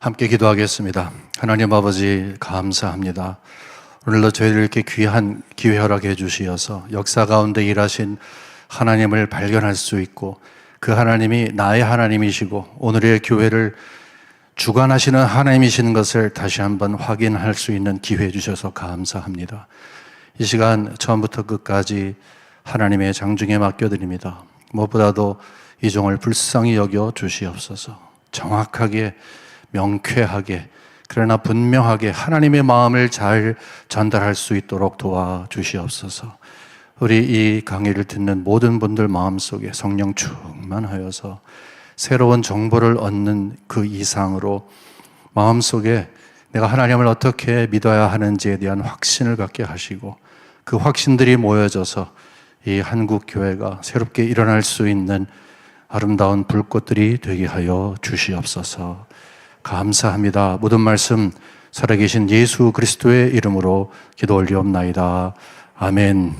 함께 기도하겠습니다. 하나님 아버지 감사합니다. 오늘도 저희들 이렇게 귀한 기회 허락해 주시어서 역사 가운데 일하신 하나님을 발견할 수 있고 그 하나님이 나의 하나님이시고 오늘의 교회를 주관하시는 하나님이시는 것을 다시 한번 확인할 수 있는 기회 주셔서 감사합니다. 이 시간 처음부터 끝까지 하나님의 장중에 맡겨드립니다. 무엇보다도 이 종을 불쌍히 여겨 주시옵소서. 정확하게 명쾌하게 그러나 분명하게 하나님의 마음을 잘 전달할 수 있도록 도와주시옵소서. 우리 이 강의를 듣는 모든 분들 마음속에 성령 충만하여서 새로운 정보를 얻는 그 이상으로 마음속에 내가 하나님을 어떻게 믿어야 하는지에 대한 확신을 갖게 하시고 그 확신들이 모여져서 이 한국 교회가 새롭게 일어날 수 있는 아름다운 불꽃들이 되게 하여 주시옵소서. 감사합니다. 모든 말씀 살아계신 예수 그리스도의 이름으로 기도 올리옵나이다. 아멘.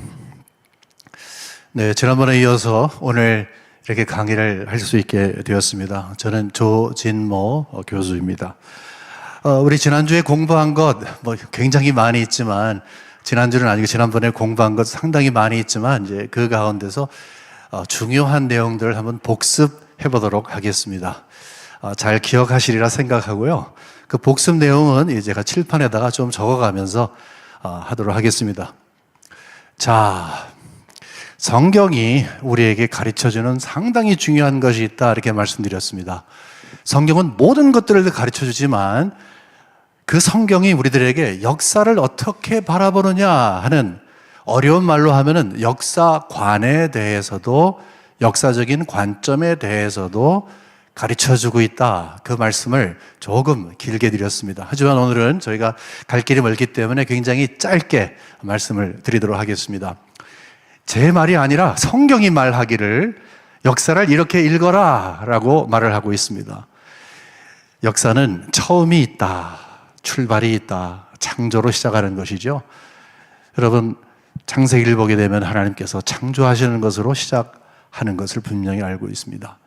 네, 지난번에 이어서 오늘 이렇게 강의를 할 수 있게 되었습니다. 저는 조진모 교수입니다. 우리 지난주에 공부한 것 굉장히 많이 있지만 지난주는 아니고 지난번에 공부한 것 상당히 많이 있지만 이제 그 가운데서 중요한 내용들을 한번 복습해 보도록 하겠습니다. 잘 기억하시리라 생각하고요. 그 복습 내용은 이제 제가 칠판에다가 좀 적어가면서 하도록 하겠습니다. 자, 성경이 우리에게 가르쳐주는 상당히 중요한 것이 있다 이렇게 말씀드렸습니다. 성경은 모든 것들을 가르쳐주지만 그 성경이 우리들에게 역사를 어떻게 바라보느냐 하는 어려운 말로 하면은 역사관에 대해서도 역사적인 관점에 대해서도 가르쳐주고 있다. 그 말씀을 조금 길게 드렸습니다. 하지만 오늘은 저희가 갈 길이 멀기 때문에 굉장히 짧게 말씀을 드리도록 하겠습니다. 제 말이 아니라 성경이 말하기를 역사를 이렇게 읽어라 라고 말을 하고 있습니다. 역사는 처음이 있다, 출발이 있다, 창조로 시작하는 것이죠. 여러분 창세기를 보게 되면 하나님께서 창조하시는 것으로 시작하는 것을 분명히 알고 있습니다.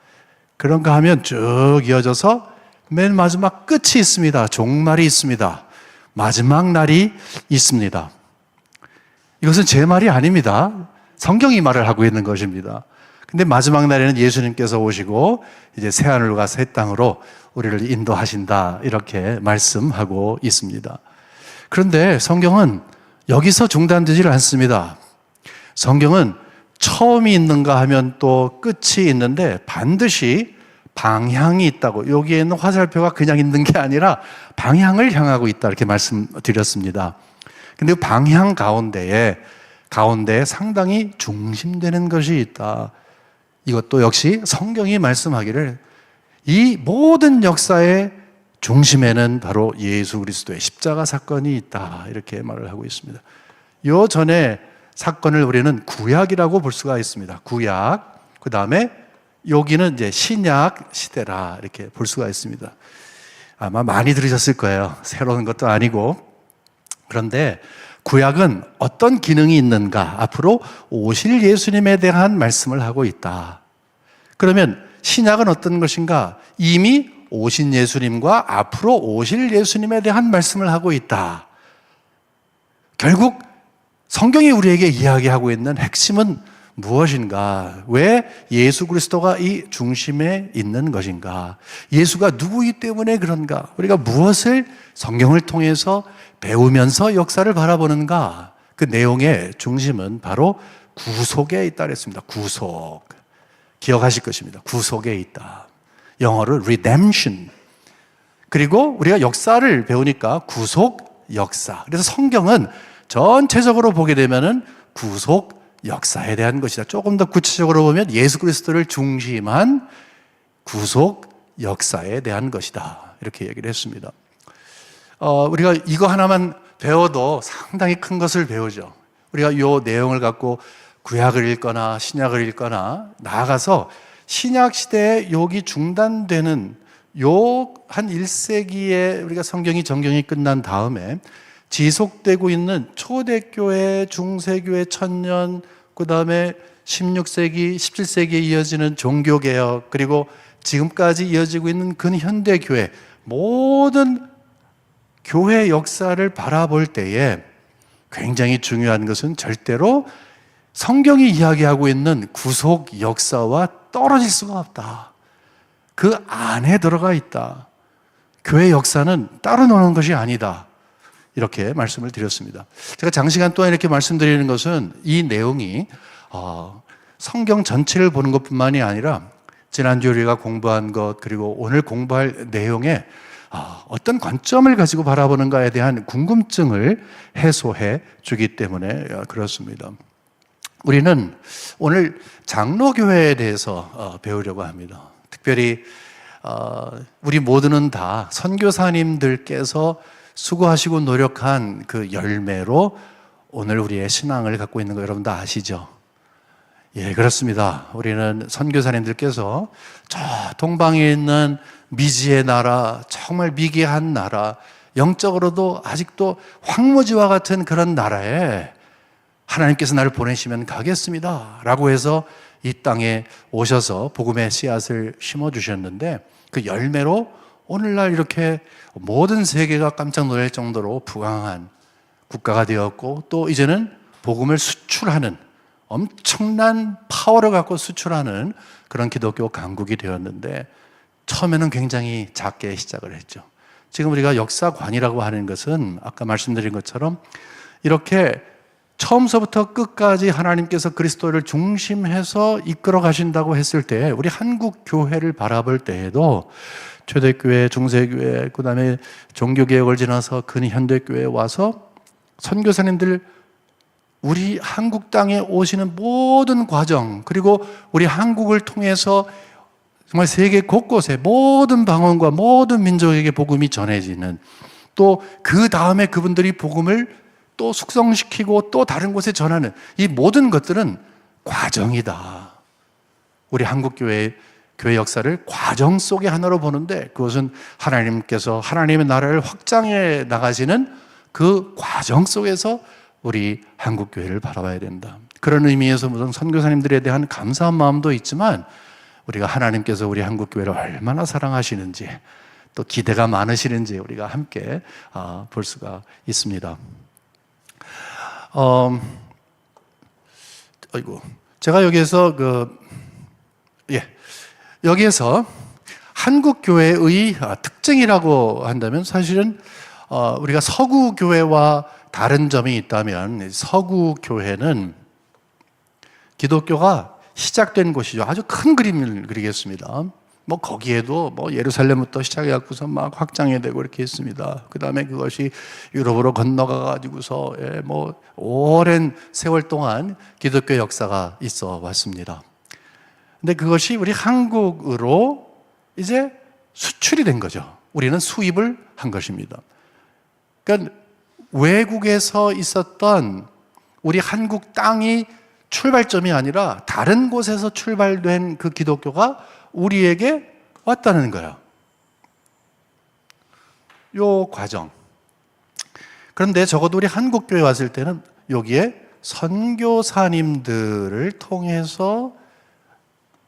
그런가 하면 쭉 이어져서 맨 마지막 끝이 있습니다. 종말이 있습니다. 마지막 날이 있습니다. 이것은 제 말이 아닙니다. 성경이 말을 하고 있는 것입니다. 근데 마지막 날에는 예수님께서 오시고 이제 새하늘과 새 땅으로 우리를 인도하신다 이렇게 말씀하고 있습니다. 그런데 성경은 여기서 중단되질 않습니다. 성경은 처음이 있는가 하면 또 끝이 있는데 반드시 방향이 있다고, 여기에 있는 화살표가 그냥 있는 게 아니라 방향을 향하고 있다 이렇게 말씀드렸습니다. 근데 그 방향 가운데 상당히 중심되는 것이 있다. 이것도 역시 성경이 말씀하기를 이 모든 역사의 중심에는 바로 예수 그리스도의 십자가 사건이 있다 이렇게 말을 하고 있습니다. 요 전에 사건을 우리는 구약이라고 볼 수가 있습니다. 구약, 그 다음에 여기는 이제 신약 시대라 이렇게 볼 수가 있습니다. 아마 많이 들으셨을 거예요. 새로운 것도 아니고. 그런데 구약은 어떤 기능이 있는가? 앞으로 오실 예수님에 대한 말씀을 하고 있다. 그러면 신약은 어떤 것인가? 이미 오신 예수님과 앞으로 오실 예수님에 대한 말씀을 하고 있다. 결국 성경이 우리에게 이야기하고 있는 핵심은 무엇인가? 왜 예수 그리스도가 이 중심에 있는 것인가? 예수가 누구이기 때문에 그런가? 우리가 무엇을 성경을 통해서 배우면서 역사를 바라보는가? 그 내용의 중심은 바로 구속에 있다 그랬습니다. 구속. 기억하실 것입니다. 구속에 있다. 영어로 redemption. 그리고 우리가 역사를 배우니까 구속 역사. 그래서 성경은 전체적으로 보게 되면은 구속 역사에 대한 것이다. 조금 더 구체적으로 보면 예수 그리스도를 중심한 구속 역사에 대한 것이다. 이렇게 얘기를 했습니다. 우리가 이거 하나만 배워도 상당히 큰 것을 배우죠. 우리가 이 내용을 갖고 구약을 읽거나 신약을 읽거나 나아가서 신약 시대에 여기 중단되는 요 한 1세기에 우리가 정경이 끝난 다음에 지속되고 있는 초대교회, 중세교회, 천년, 그 다음에 16세기, 17세기에 이어지는 종교개혁, 그리고 지금까지 이어지고 있는 근현대교회, 모든 교회 역사를 바라볼 때에 굉장히 중요한 것은 절대로 성경이 이야기하고 있는 구속 역사와 떨어질 수가 없다. 그 안에 들어가 있다. 교회 역사는 따로 노는 것이 아니다. 이렇게 말씀을 드렸습니다. 제가 장시간 동안 이렇게 말씀드리는 것은 이 내용이 성경 전체를 보는 것뿐만이 아니라 지난주 우리가 공부한 것 그리고 오늘 공부할 내용에 어떤 관점을 가지고 바라보는가에 대한 궁금증을 해소해 주기 때문에 그렇습니다. 우리는 오늘 장로교회에 대해서 배우려고 합니다. 특별히 우리 모두는 다 선교사님들께서 수고하시고 노력한 그 열매로 오늘 우리의 신앙을 갖고 있는 거 여러분 다 아시죠? 예, 그렇습니다. 우리는 선교사님들께서 저 동방에 있는 미지의 나라, 정말 미개한 나라, 영적으로도 아직도 황무지와 같은 그런 나라에 하나님께서 나를 보내시면 가겠습니다 라고 해서 이 땅에 오셔서 복음의 씨앗을 심어주셨는데 그 열매로 오늘날 이렇게 모든 세계가 깜짝 놀랄 정도로 부강한 국가가 되었고 또 이제는 복음을 수출하는 엄청난 파워를 갖고 수출하는 그런 기독교 강국이 되었는데 처음에는 굉장히 작게 시작을 했죠. 지금 우리가 역사관이라고 하는 것은 아까 말씀드린 것처럼 이렇게 처음서부터 끝까지 하나님께서 그리스도를 중심해서 이끌어 가신다고 했을 때 우리 한국 교회를 바라볼 때에도 초대교회, 중세교회, 그 다음에 종교개혁을 지나서 근현대교회에 와서 선교사님들 우리 한국 땅에 오시는 모든 과정 그리고 우리 한국을 통해서 정말 세계 곳곳에 모든 방언과 모든 민족에게 복음이 전해지는 또 그 다음에 그분들이 복음을 또 숙성시키고 또 다른 곳에 전하는 이 모든 것들은 과정이다. 우리 한국교회의 교회 역사를 과정 속의 하나로 보는데 그것은 하나님께서 하나님의 나라를 확장해 나가시는 그 과정 속에서 우리 한국교회를 바라봐야 된다. 그런 의미에서 무슨 선교사님들에 대한 감사한 마음도 있지만 우리가 하나님께서 우리 한국교회를 얼마나 사랑하시는지 또 기대가 많으시는지 우리가 함께 볼 수가 있습니다. 제가 여기에서 여기에서 한국 교회의 특징이라고 한다면 사실은 우리가 서구 교회와 다른 점이 있다면 서구 교회는 기독교가 시작된 곳이죠. 아주 큰 그림을 그리겠습니다. 뭐 거기에도 뭐 예루살렘부터 시작해갖고서 막 확장이 되고 이렇게 했습니다. 그 다음에 그것이 유럽으로 건너가 가지고서 뭐 오랜 세월 동안 기독교 역사가 있어 왔습니다. 근데 그것이 우리 한국으로 이제 수출이 된 거죠. 우리는 수입을 한 것입니다. 그러니까 외국에서 있었던 우리 한국 땅이 출발점이 아니라 다른 곳에서 출발된 그 기독교가 우리에게 왔다는 거예요. 요 과정. 그런데 적어도 우리 한국교회 왔을 때는 여기에 선교사님들을 통해서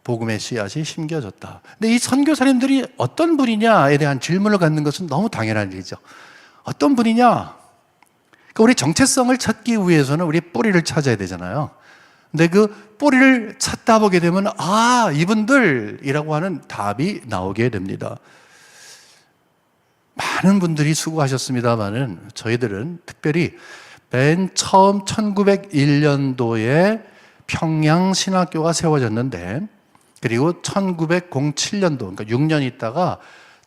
복음의 씨앗이 심겨졌다. 근데 이 선교사님들이 어떤 분이냐에 대한 질문을 갖는 것은 너무 당연한 일이죠. 어떤 분이냐? 그러니까 우리 정체성을 찾기 위해서는 우리 뿌리를 찾아야 되잖아요. 근데 그 뿌리를 찾다 보게 되면 이분들이라고 하는 답이 나오게 됩니다. 많은 분들이 수고하셨습니다만은 저희들은 특별히 맨 처음 1901년도에 평양신학교가 세워졌는데 그리고 1907년도 그러니까 6년 있다가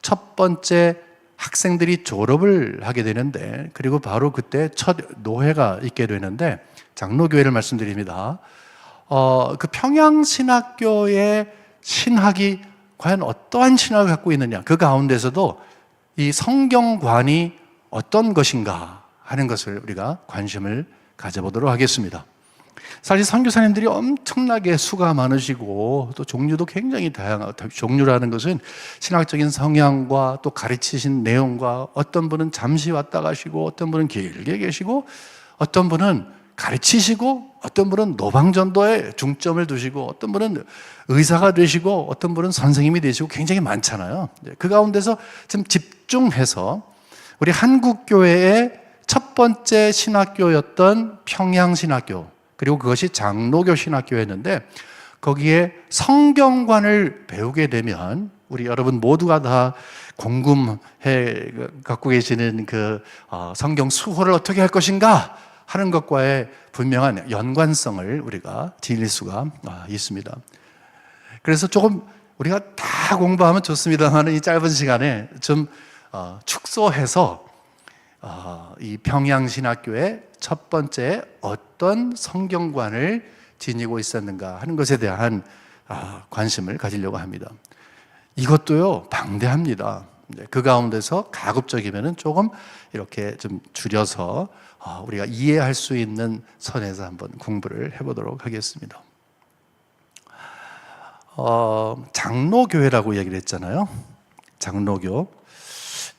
첫 번째 학생들이 졸업을 하게 되는데 그리고 바로 그때 첫 노회가 있게 되는데 장로교회를 말씀드립니다. 그 평양신학교의 신학이 과연 어떠한 신학을 갖고 있느냐 그 가운데서도 이 성경관이 어떤 것인가 하는 것을 우리가 관심을 가져보도록 하겠습니다. 사실 선교사님들이 엄청나게 수가 많으시고 또 종류도 굉장히 다양하고 종류라는 것은 신학적인 성향과 또 가르치신 내용과 어떤 분은 잠시 왔다 가시고 어떤 분은 길게 계시고 어떤 분은 가르치시고, 어떤 분은 노방전도에 중점을 두시고, 어떤 분은 의사가 되시고, 어떤 분은 선생님이 되시고 굉장히 많잖아요. 그 가운데서 좀 집중해서 우리 한국교회의 첫 번째 신학교였던 평양신학교, 그리고 그것이 장로교 신학교였는데, 거기에 성경관을 배우게 되면 우리 여러분 모두가 다 궁금해 갖고 계시는 그 성경 수호를 어떻게 할 것인가 하는 것과의 분명한 연관성을 우리가 지닐 수가 있습니다. 그래서 조금 우리가 다 공부하면 좋습니다만 이 짧은 시간에 좀 축소해서 이 평양신학교의 첫 번째 어떤 성경관을 지니고 있었는가 하는 것에 대한 관심을 가지려고 합니다. 이것도요, 방대합니다. 그 가운데서 가급적이면 조금 이렇게 좀 줄여서 우리가 이해할 수 있는 선에서 한번 공부를 해보도록 하겠습니다. 장로교회라고 얘기를 했잖아요. 장로교.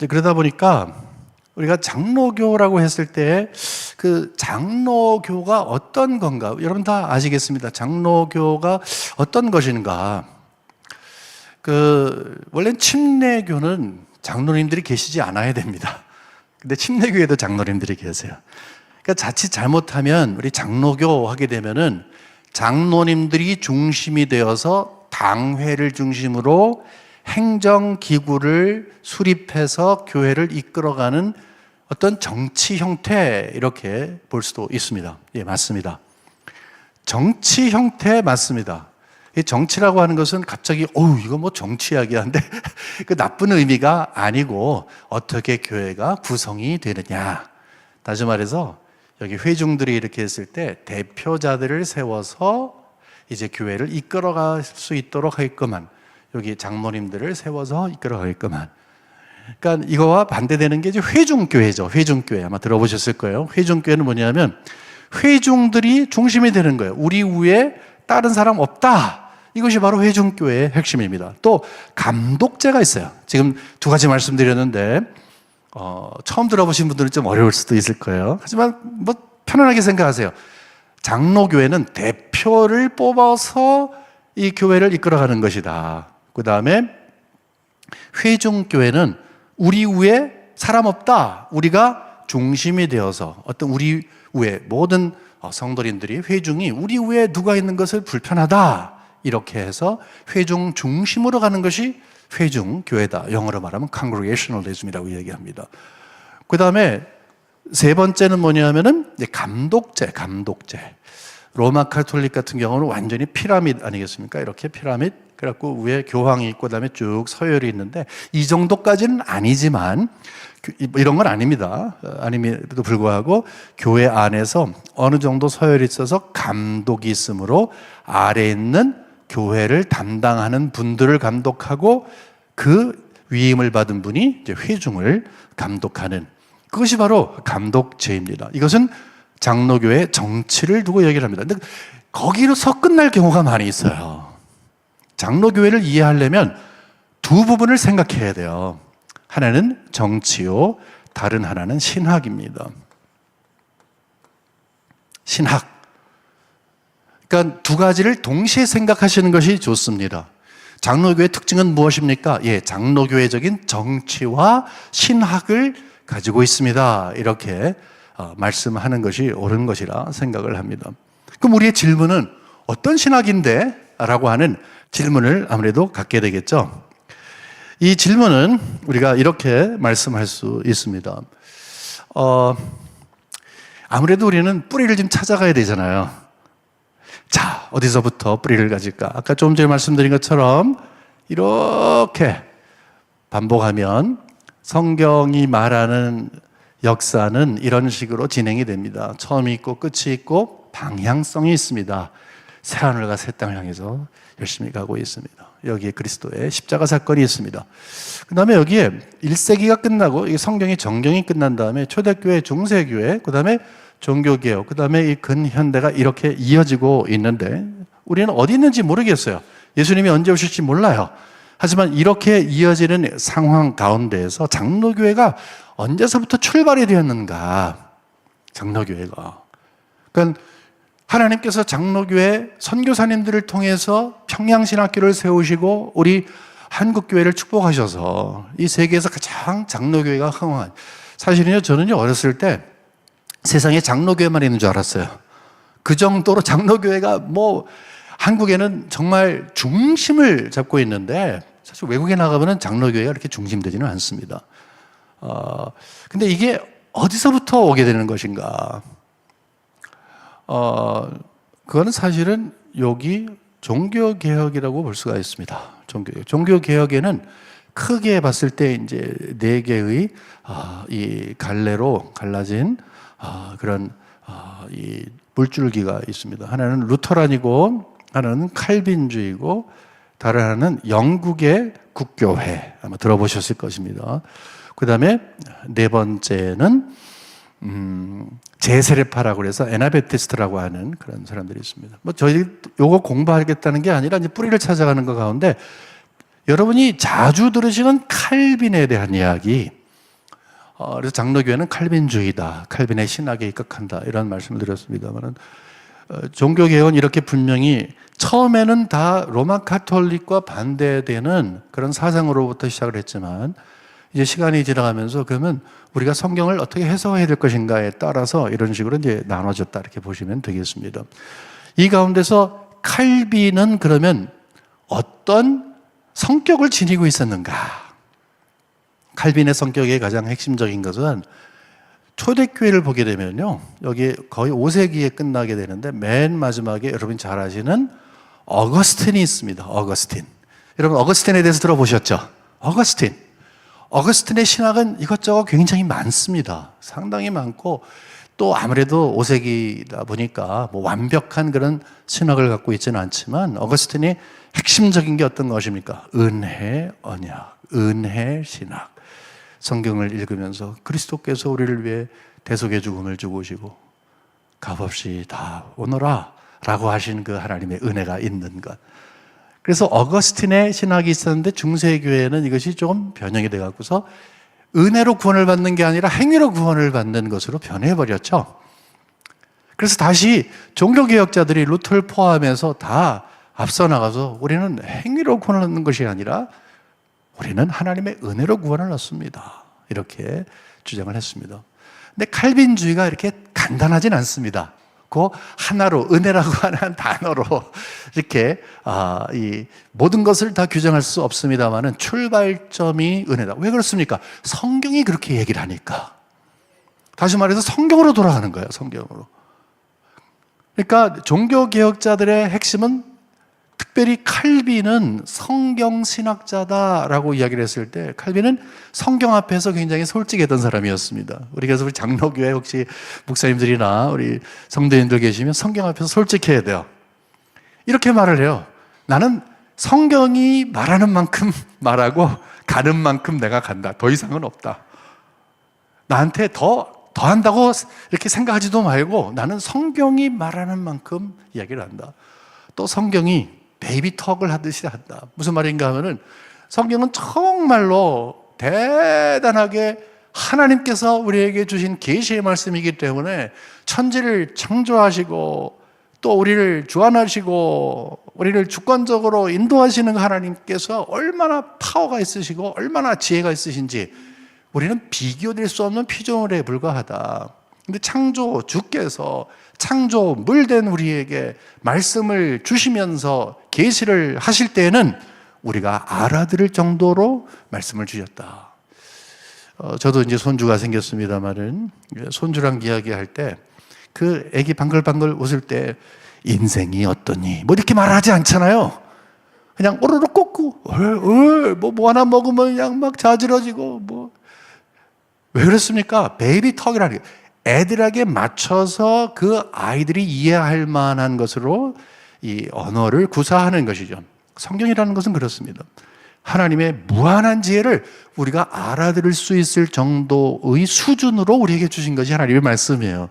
그러다 보니까 우리가 장로교라고 했을 때 그 장로교가 어떤 건가? 여러분 다 아시겠습니다. 장로교가 어떤 것인가? 원래 침례교는 장로님들이 계시지 않아야 됩니다. 근데 침례교에도 장로님들이 계세요. 그러니까 자칫 잘못하면 우리 장로교 하게 되면은 장로님들이 중심이 되어서 당회를 중심으로 행정기구를 수립해서 교회를 이끌어가는 어떤 정치 형태, 이렇게 볼 수도 있습니다. 예, 맞습니다. 정치 형태 맞습니다. 이 정치라고 하는 것은 갑자기 이거 뭐 정치 이야기한데 그 나쁜 의미가 아니고 어떻게 교회가 구성이 되느냐. 다시 말해서 여기 회중들이 이렇게 했을 때 대표자들을 세워서 이제 교회를 이끌어갈 수 있도록 하겠구만. 여기 장로님들을 세워서 이끌어가겠구만. 그러니까 이거와 반대되는 게 이제 회중교회죠. 회중교회 아마 들어보셨을 거예요. 회중교회는 뭐냐면 회중들이 중심이 되는 거예요. 우리 위에 다른 사람 없다. 이것이 바로 회중교회의 핵심입니다. 또 감독제가 있어요. 지금 두 가지 말씀드렸는데 처음 들어보신 분들은 좀 어려울 수도 있을 거예요. 하지만 뭐 편안하게 생각하세요. 장로교회는 대표를 뽑아서 이 교회를 이끌어가는 것이다. 그 다음에 회중교회는 우리 위에 사람 없다. 우리가 중심이 되어서 어떤 우리 위에 모든 성도님들이 회중이 우리 위에 누가 있는 것을 불편하다. 이렇게 해서 회중 중심으로 가는 것이 회중교회다. 영어로 말하면 congregationalism이라고 얘기합니다. 그 다음에 세 번째는 뭐냐면은 감독제. 로마 카톨릭 같은 경우는 완전히 피라밋 아니겠습니까? 이렇게 피라밋. 그래갖고 위에 교황이 있고 그다음에 쭉 서열이 있는데 이 정도까지는 아니지만 이런 건 아닙니다. 아님에도 불구하고 교회 안에서 어느 정도 서열이 있어서 감독이 있으므로 아래에 있는 교회를 담당하는 분들을 감독하고 그 위임을 받은 분이 이제 회중을 감독하는 그것이 바로 감독제입니다. 이것은 장로교의 정치를 두고 얘기를 합니다. 근데 거기로서 끝날 경우가 많이 있어요. 장로교회를 이해하려면 두 부분을 생각해야 돼요. 하나는 정치요, 다른 하나는 신학입니다. 신학. 그러니까 두 가지를 동시에 생각하시는 것이 좋습니다. 장로교의 특징은 무엇입니까? 장로교회적인 정치와 신학을 가지고 있습니다. 이렇게 말씀하는 것이 옳은 것이라 생각을 합니다. 그럼 우리의 질문은 어떤 신학인데? 라고 하는 질문을 아무래도 갖게 되겠죠. 이 질문은 우리가 이렇게 말씀할 수 있습니다. 아무래도 우리는 뿌리를 좀 찾아가야 되잖아요. 자, 어디서부터 뿌리를 가질까? 아까 좀 전에 말씀드린 것처럼 이렇게 반복하면 성경이 말하는 역사는 이런 식으로 진행이 됩니다. 처음이 있고 끝이 있고 방향성이 있습니다. 새하늘과 새 땅을 향해서 열심히 가고 있습니다. 여기에 그리스도의 십자가 사건이 있습니다. 그 다음에 여기에 1세기가 끝나고 성경의 정경이 끝난 다음에 초대교회, 중세교회, 그 다음에 종교개혁, 그 다음에 이 근현대가 이렇게 이어지고 있는데 우리는 어디 있는지 모르겠어요. 예수님이 언제 오실지 몰라요. 하지만 이렇게 이어지는 상황 가운데에서 장로교회가 언제서부터 출발이 되었는가? 장로교회가 그러니까 하나님께서 장로교회 선교사님들을 통해서 평양신학교를 세우시고 우리 한국교회를 축복하셔서 이 세계에서 가장 장로교회가 흥황한, 사실은요, 저는요, 어렸을 때 세상에 장로교회만 있는 줄 알았어요. 그 정도로 장로교회가 뭐 한국에는 정말 중심을 잡고 있는데, 사실 외국에 나가보면 장로교회가 그렇게 중심되지는 않습니다. 근데 이게 어디서부터 오게 되는 것인가? 그거는 사실은 여기 종교개혁이라고 볼 수가 있습니다. 종교개혁에는 크게 봤을 때 이제 네 개의 이 갈래로 갈라진 그런 이 물줄기가 있습니다. 하나는 루터란이고, 하나는 칼빈주의고, 다른 하나는 영국의 국교회, 아마 들어보셨을 것입니다. 그 다음에 네 번째는 제세례파라고 그래서 에나베티스트라고 하는 그런 사람들이 있습니다. 뭐 저희 요거 공부하겠다는 게 아니라 이제 뿌리를 찾아가는 것 가운데 여러분이 자주 들으시는 칼빈에 대한 이야기, 그래서 장로교회는 칼빈주의다, 칼빈의 신학에 입각한다, 이런 말씀을 드렸습니다만은, 종교개혁은 이렇게 분명히 처음에는 다 로마 카톨릭과 반대되는 그런 사상으로부터 시작을 했지만, 이제 시간이 지나가면서 그러면 우리가 성경을 어떻게 해석해야 될 것인가에 따라서 이런 식으로 이제 나눠졌다, 이렇게 보시면 되겠습니다. 이 가운데서 칼빈은 그러면 어떤 성격을 지니고 있었는가? 칼빈의 성격의 가장 핵심적인 것은, 초대교회를 보게 되면요, 여기 거의 5세기에 끝나게 되는데 맨 마지막에 여러분이 잘 아시는 어거스틴이 있습니다. 어거스틴. 여러분 어거스틴에 대해서 들어보셨죠? 어거스틴의 신학은 이것저것 굉장히 많습니다. 상당히 많고, 또 아무래도 5세기다 보니까 뭐 완벽한 그런 신학을 갖고 있지는 않지만, 어거스틴이 핵심적인 게 어떤 것입니까? 은혜, 언약, 은혜, 신학. 성경을 읽으면서 그리스도께서 우리를 위해 대속의 죽음을 죽으시고 값없이 다 오너라 라고 하신 그 하나님의 은혜가 있는 것. 그래서 어거스틴의 신학이 있었는데 중세교회는 이것이 조금 변형이 돼 갖고서 은혜로 구원을 받는 게 아니라 행위로 구원을 받는 것으로 변해버렸죠. 그래서 다시 종교개혁자들이 루터를 포함해서 다 앞서 나가서 우리는 행위로 구원을 얻는 것이 아니라 우리는 하나님의 은혜로 구원을 얻습니다, 이렇게 주장을 했습니다. 근데 칼빈주의가 이렇게 간단하진 않습니다. 그 하나로, 은혜라고 하는 단어로 이렇게 이 모든 것을 다 규정할 수 없습니다만은 출발점이 은혜다. 왜 그렇습니까? 성경이 그렇게 얘기를 하니까. 다시 말해서 성경으로 돌아가는 거예요, 성경으로. 그러니까 종교개혁자들의 핵심은, 특별히 칼빈은 성경신학자다라고 이야기를 했을 때, 칼빈은 성경 앞에서 굉장히 솔직했던 사람이었습니다. 우리 장로교회 혹시 목사님들이나 우리 성도님들 계시면 성경 앞에서 솔직해야 돼요. 이렇게 말을 해요. 나는 성경이 말하는 만큼 말하고 가는 만큼 내가 간다. 더 이상은 없다. 나한테 더 한다고 이렇게 생각하지도 말고 나는 성경이 말하는 만큼 이야기를 한다. 또 성경이 베이비톡을 하듯이 한다. 무슨 말인가 하면은, 성경은 정말로 대단하게 하나님께서 우리에게 주신 계시의 말씀이기 때문에 천지를 창조하시고 또 우리를 주관하시고 우리를 주권적으로 인도하시는 하나님께서 얼마나 파워가 있으시고 얼마나 지혜가 있으신지 우리는 비교될 수 없는 피조물에 불과하다. 근데 주께서 창조물된 우리에게 말씀을 주시면서 계시를 하실 때에는 우리가 알아들을 정도로 말씀을 주셨다. 저도 이제 손주가 생겼습니다만은, 손주랑 이야기할 때 그 애기 방글방글 웃을 때 인생이 어떠니? 뭐 이렇게 말하지 않잖아요. 그냥 오르르 꽂고 뭐 하나 먹으면 그냥 막 자지러지고 뭐. 왜 그렇습니까? 베이비 턱이라는 게 애들에게 맞춰서 그 아이들이 이해할 만한 것으로 이 언어를 구사하는 것이죠. 성경이라는 것은 그렇습니다. 하나님의 무한한 지혜를 우리가 알아들을 수 있을 정도의 수준으로 우리에게 주신 것이 하나님의 말씀이에요.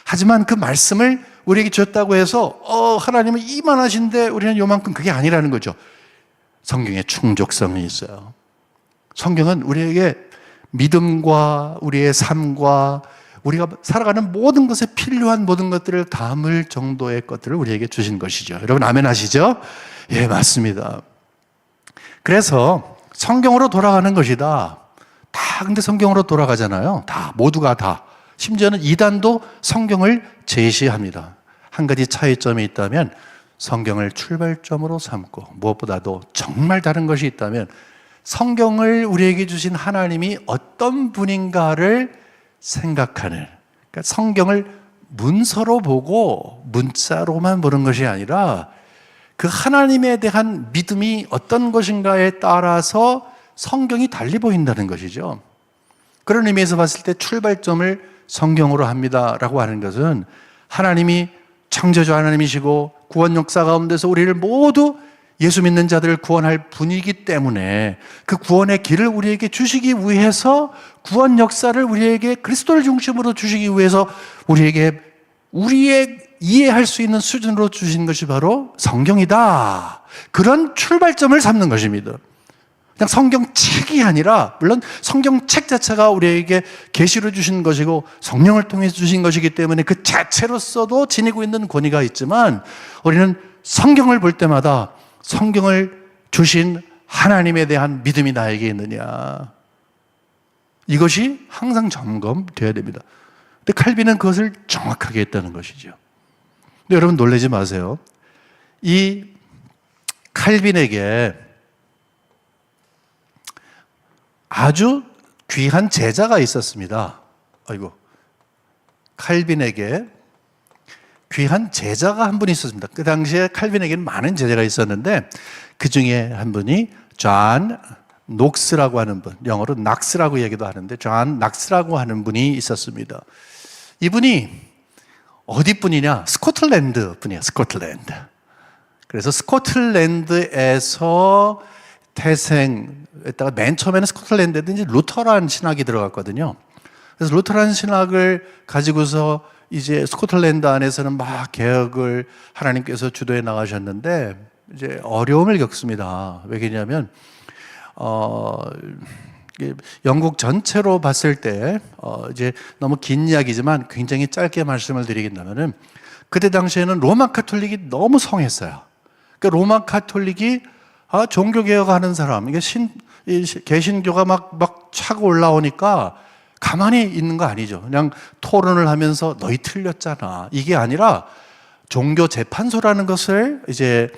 하지만 그 말씀을 우리에게 줬다고 해서 하나님은 이만하신데 우리는 요만큼, 그게 아니라는 거죠. 성경에 충족성이 있어요. 성경은 우리에게 믿음과 우리의 삶과 우리가 살아가는 모든 것에 필요한 모든 것들을 담을 정도의 것들을 우리에게 주신 것이죠. 여러분 아멘 하시죠? 예, 맞습니다. 그래서 성경으로 돌아가는 것이다. 다 근데 성경으로 돌아가잖아요. 다, 모두가 다. 심지어는 이단도 성경을 제시합니다. 한 가지 차이점이 있다면 성경을 출발점으로 삼고 무엇보다도 정말 다른 것이 있다면 성경을 우리에게 주신 하나님이 어떤 분인가를 생각하는, 그러니까 성경을 문서로 보고 문자로만 보는 것이 아니라 그 하나님에 대한 믿음이 어떤 것인가에 따라서 성경이 달리 보인다는 것이죠. 그런 의미에서 봤을 때 출발점을 성경으로 합니다라고 하는 것은 하나님이 창조주 하나님이시고 구원 역사 가운데서 우리를 모두 예수 믿는 자들을 구원할 분이기 때문에 그 구원의 길을 우리에게 주시기 위해서 구원 역사를 우리에게 그리스도를 중심으로 주시기 위해서 우리에게 우리의 이해할 수 있는 수준으로 주신 것이 바로 성경이다. 그런 출발점을 삼는 것입니다. 그냥 성경책이 아니라, 물론 성경책 자체가 우리에게 계시로 주신 것이고 성령을 통해서 주신 것이기 때문에 그 자체로서도 지니고 있는 권위가 있지만 우리는 성경을 볼 때마다 성경을 주신 하나님에 대한 믿음이 나에게 있느냐, 이것이 항상 점검되어야 됩니다. 근데 칼빈은 그것을 정확하게 했다는 것이죠. 근데 여러분 놀라지 마세요. 이 칼빈에게 아주 귀한 제자가 있었습니다. 아이고, 칼빈에게 귀한 제자가 한 분이 있었습니다. 그 당시에 칼빈에게는 많은 제자가 있었는데 그 중에 한 분이 존 녹스라고 하는 분, 영어로 낙스라고 얘기도 하는데 존 낙스라고 하는 분이 있었습니다. 이분이 어디 분이냐? 스코틀랜드 분이에요. 스코틀랜드. 그래서 스코틀랜드에서 태생했다가 맨 처음에는 스코틀랜드에 이제 루터란 신학이 들어갔거든요. 그래서 루터란 신학을 가지고서 이제 스코틀랜드 안에서는 막 개혁을 하나님께서 주도해 나가셨는데 이제 어려움을 겪습니다. 왜냐하면 영국 전체로 봤을 때 이제 너무 긴 이야기지만 굉장히 짧게 말씀을 드리겠다면은 그때 당시에는 로마 카톨릭이 너무 성했어요. 그러니까 로마 카톨릭이 종교 개혁하는 사람, 이게 개신교가 막 차고 올라오니까 가만히 있는 거 아니죠. 그냥 토론을 하면서 너희 틀렸잖아, 이게 아니라 종교 재판소라는 것을 이제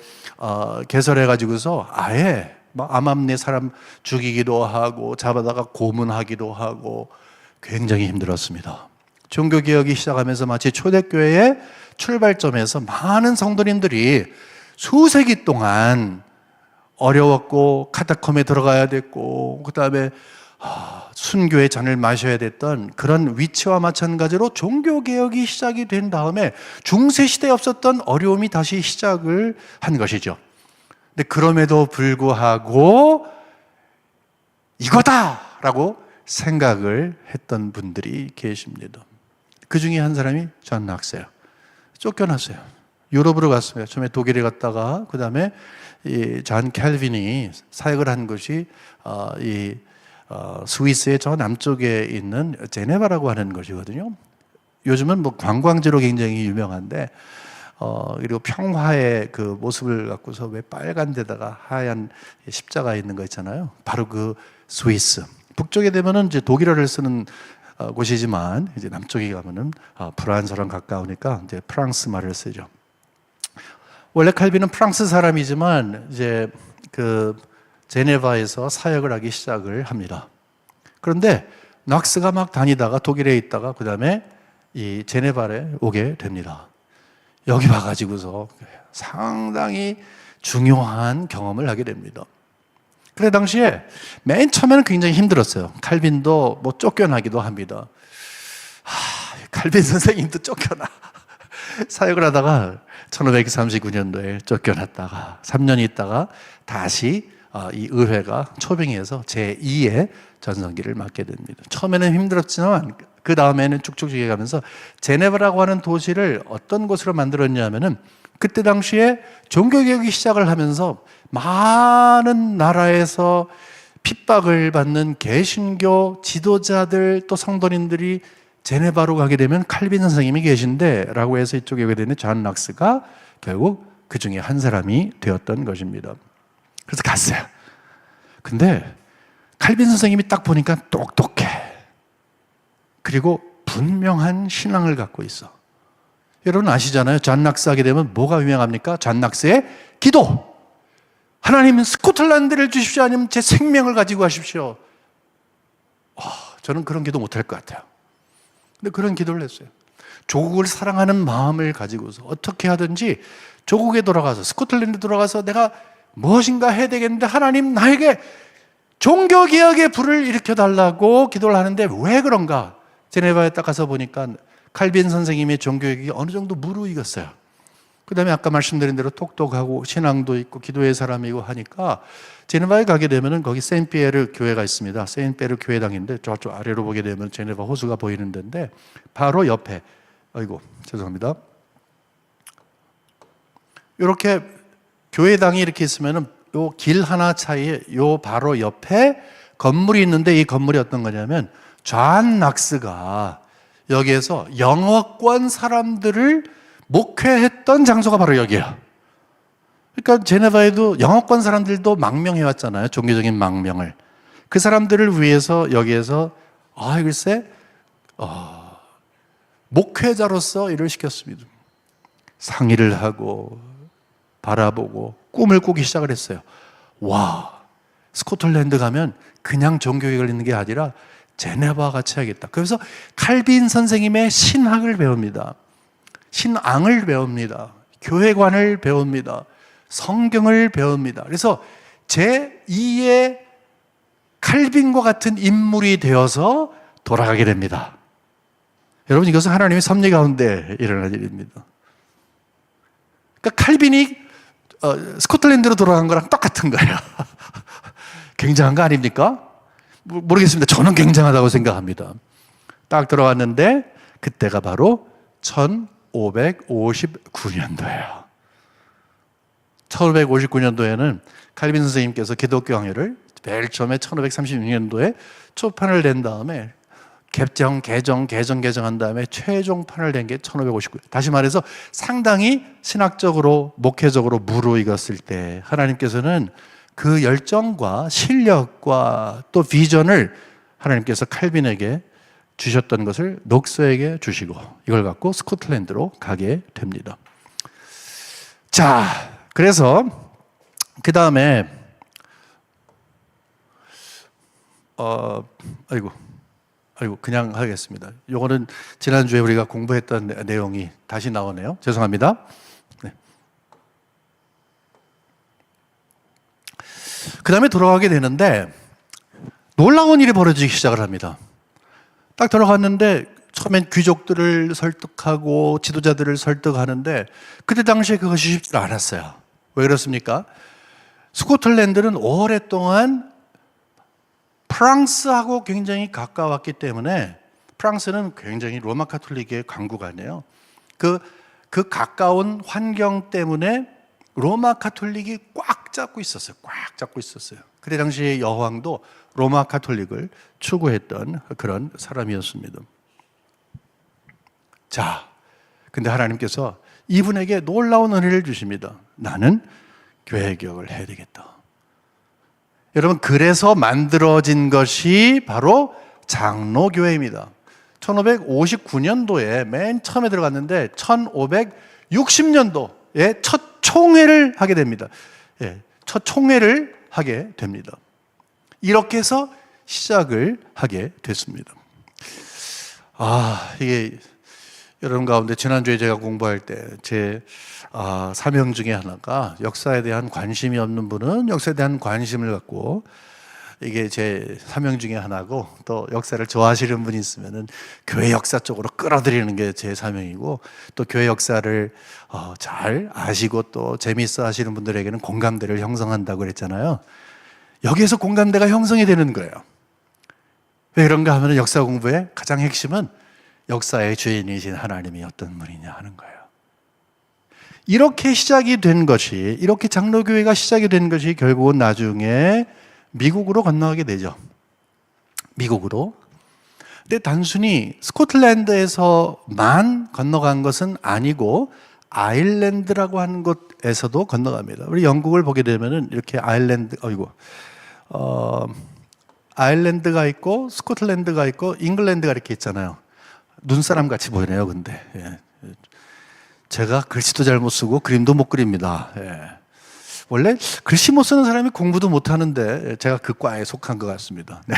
개설해 가지고서 아예 막 암암리에 사람 죽이기도 하고 잡아다가 고문하기도 하고 굉장히 힘들었습니다. 종교 개혁이 시작하면서 마치 초대교회의 출발점에서 많은 성도님들이 수세기 동안 어려웠고 카타콤에 들어가야 됐고 그다음에 순교의 잔을 마셔야 됐던 그런 위치와 마찬가지로 종교개혁이 시작이 된 다음에 중세시대에 없었던 어려움이 다시 시작을 한 것이죠. 근데 그럼에도 불구하고 이거다라고 생각을 했던 분들이 계십니다. 그 중에 한 사람이 존 낙스예요. 쫓겨났어요. 유럽으로 갔습니다. 처음에 독일에 갔다가 그 다음에 존 캘빈이 사역을 한 곳이 스위스의 저 남쪽에 있는 제네바라고 하는 것이거든요. 요즘은 뭐 관광지로 굉장히 유명한데 그리고 평화의 그 모습을 갖고서 왜 빨간 데다가 하얀 십자가 있는 거 있잖아요. 바로 그 스위스. 북쪽에 되면은 이제 독일어를 쓰는 곳이지만 이제 남쪽에 가면은 프랑스랑 가까우니까 이제 프랑스 말을 쓰죠. 원래 칼빈은 프랑스 사람이지만 이제 그 제네바에서 사역을 하기 시작을 합니다. 그런데 낙스가 막 다니다가 독일에 있다가 그 다음에 이 제네바에 오게 됩니다. 여기 와가지고서 상당히 중요한 경험을 하게 됩니다. 그래 당시에 맨 처음에는 굉장히 힘들었어요. 칼빈도 뭐 쫓겨나기도 합니다. 칼빈 선생님도 쫓겨나. 사역을 하다가 1539년도에 쫓겨났다가 3년 있다가 다시 이 의회가 초빙해서 제2의 전성기를 맞게 됩니다. 처음에는 힘들었지만 그 다음에는 쭉쭉 가면서 제네바라고 하는 도시를 어떤 곳으로 만들었냐면은 그때 당시에 종교개혁이 시작을 하면서 많은 나라에서 핍박을 받는 개신교 지도자들 또 성도님들이 제네바로 가게 되면 칼빈 선생님이 계신데 라고 해서 이쪽에 오게 되는 존 락스가 결국 그 중에 한 사람이 되었던 것입니다. 그래서 갔어요. 근데 칼빈 선생님이 딱 보니까 똑똑해. 그리고 분명한 신앙을 갖고 있어. 여러분 아시잖아요. 존 락스 하게 되면 뭐가 유명합니까? 존 락스의 기도. 하나님은 스코틀랜드를 주십시오. 아니면 제 생명을 가지고 가십시오. 저는 그런 기도 못할 것 같아요. 근데 그런 기도를 했어요. 조국을 사랑하는 마음을 가지고서 어떻게 하든지 조국에 돌아가서 스코틀랜드 돌아가서 내가 무엇인가 해야 되겠는데 하나님 나에게 종교개혁의 불을 일으켜달라고 기도를 하는데 왜 그런가? 제네바에 딱 가서 보니까 칼빈 선생님의 종교개혁이 어느 정도 무르익었어요. 그 다음에 아까 말씀드린 대로 똑똑하고 신앙도 있고 기도의 사람이고 하니까 제네바에 가게 되면 거기 세인피에르 교회가 있습니다. 세인피에르 교회당인데 저쪽 아래로 보게 되면 제네바 호수가 보이는 데인데 바로 옆에 죄송합니다. 이렇게 교회당이 이렇게 있으면은 요 길 하나 차이에 요 바로 옆에 건물이 있는데 이 건물이 어떤 거냐면 존 락스가 여기에서 영어권 사람들을 목회했던 장소가 바로 여기예요. 그러니까 제네바에도 영어권 사람들도 망명해 왔잖아요. 종교적인 망명을. 그 사람들을 위해서 여기에서 글쎄 목회자로서 일을 시켰습니다. 상의를 하고 바라보고 꿈을 꾸기 시작을 했어요. 와, 스코틀랜드 가면 그냥 종교개혁을 있는 게 아니라 제네바와 같이 하겠다. 그래서 칼빈 선생님의 신학을 배웁니다. 신앙을 배웁니다. 교회관을 배웁니다. 성경을 배웁니다. 그래서 제2의 칼빈과 같은 인물이 되어서 돌아가게 됩니다. 여러분 이것은 하나님의 섭리 가운데 일어날 일입니다. 그러니까 칼빈이 스코틀랜드로 돌아간 거랑 똑같은 거예요. 굉장한 거 아닙니까? 모르겠습니다. 저는 굉장하다고 생각합니다. 딱 들어갔는데 그때가 바로 1559년도예요. 1559년도에는 칼빈 선생님께서 기독교 강요를 제일 처음에 1536년도에 초판을 낸 다음에 개정한 다음에 최종판을 낸 게 1559년. 다시 말해서 상당히 신학적으로 목회적으로 무르익었을 때 하나님께서는 그 열정과 실력과 또 비전을 하나님께서 칼빈에게 주셨던 것을 녹서에게 주시고 이걸 갖고 스코틀랜드로 가게 됩니다. 자, 그래서 그 다음에 그냥 하겠습니다. 요거는 지난주에 우리가 공부했던 내용이 다시 나오네요. 죄송합니다. 네. 그 다음에 돌아가게 되는데 놀라운 일이 벌어지기 시작을 합니다. 딱 들어갔는데 처음엔 귀족들을 설득하고 지도자들을 설득하는데 그때 당시에 그것이 쉽지 않았어요. 왜 그렇습니까? 스코틀랜드는 오랫동안 프랑스하고 굉장히 가까웠기 때문에 프랑스는 굉장히 로마 카톨릭의 강국아니에요. 그 가까운 환경 때문에 로마 카톨릭이 꽉 잡고 있었어요. 꽉 잡고 있었어요. 그때 당시에 여왕도 로마 카톨릭을 추구했던 그런 사람이었습니다. 자, 근데 하나님께서 이분에게 놀라운 은혜를 주십니다. 나는 교회 개혁을 해야 되겠다. 여러분, 그래서 만들어진 것이 바로 장로교회입니다. 1559년도에 맨 처음에 들어갔는데 1560년도에 첫 총회를 하게 됩니다. 첫 총회를 하게 됩니다. 이렇게 해서 시작을 하게 됐습니다. 이게 여러분 가운데 지난주에 제가 공부할 때 제 사명 중에 하나가 역사에 대한 관심이 없는 분은 역사에 대한 관심을 갖고 이게 제 사명 중에 하나고 또 역사를 좋아하시는 분이 있으면은 교회 역사 쪽으로 끌어들이는 게 제 사명이고 또 교회 역사를 잘 아시고 또 재미있어 하시는 분들에게는 공감대를 형성한다고 그랬잖아요. 여기에서 공감대가 형성이 되는 거예요. 왜 그런가 하면 역사 공부의 가장 핵심은 역사의 주인이신 하나님이 어떤 분이냐 하는 거예요. 이렇게 시작이 된 것이, 이렇게 장로교회가 시작이 된 것이 결국은 나중에 미국으로 건너가게 되죠. 미국으로. 근데 단순히 스코틀랜드에서만 건너간 것은 아니고 아일랜드라고 하는 곳에서도 건너갑니다. 우리 영국을 보게 되면은 이렇게 아일랜드가 있고 스코틀랜드가 있고 잉글랜드가 이렇게 있잖아요. 눈사람 같이 보이네요, 근데. 예. 제가 글씨도 잘 못 쓰고 그림도 못 그립니다. 예. 원래 글씨 못 쓰는 사람이 공부도 못 하는데 제가 그 과에 속한 것 같습니다. 네.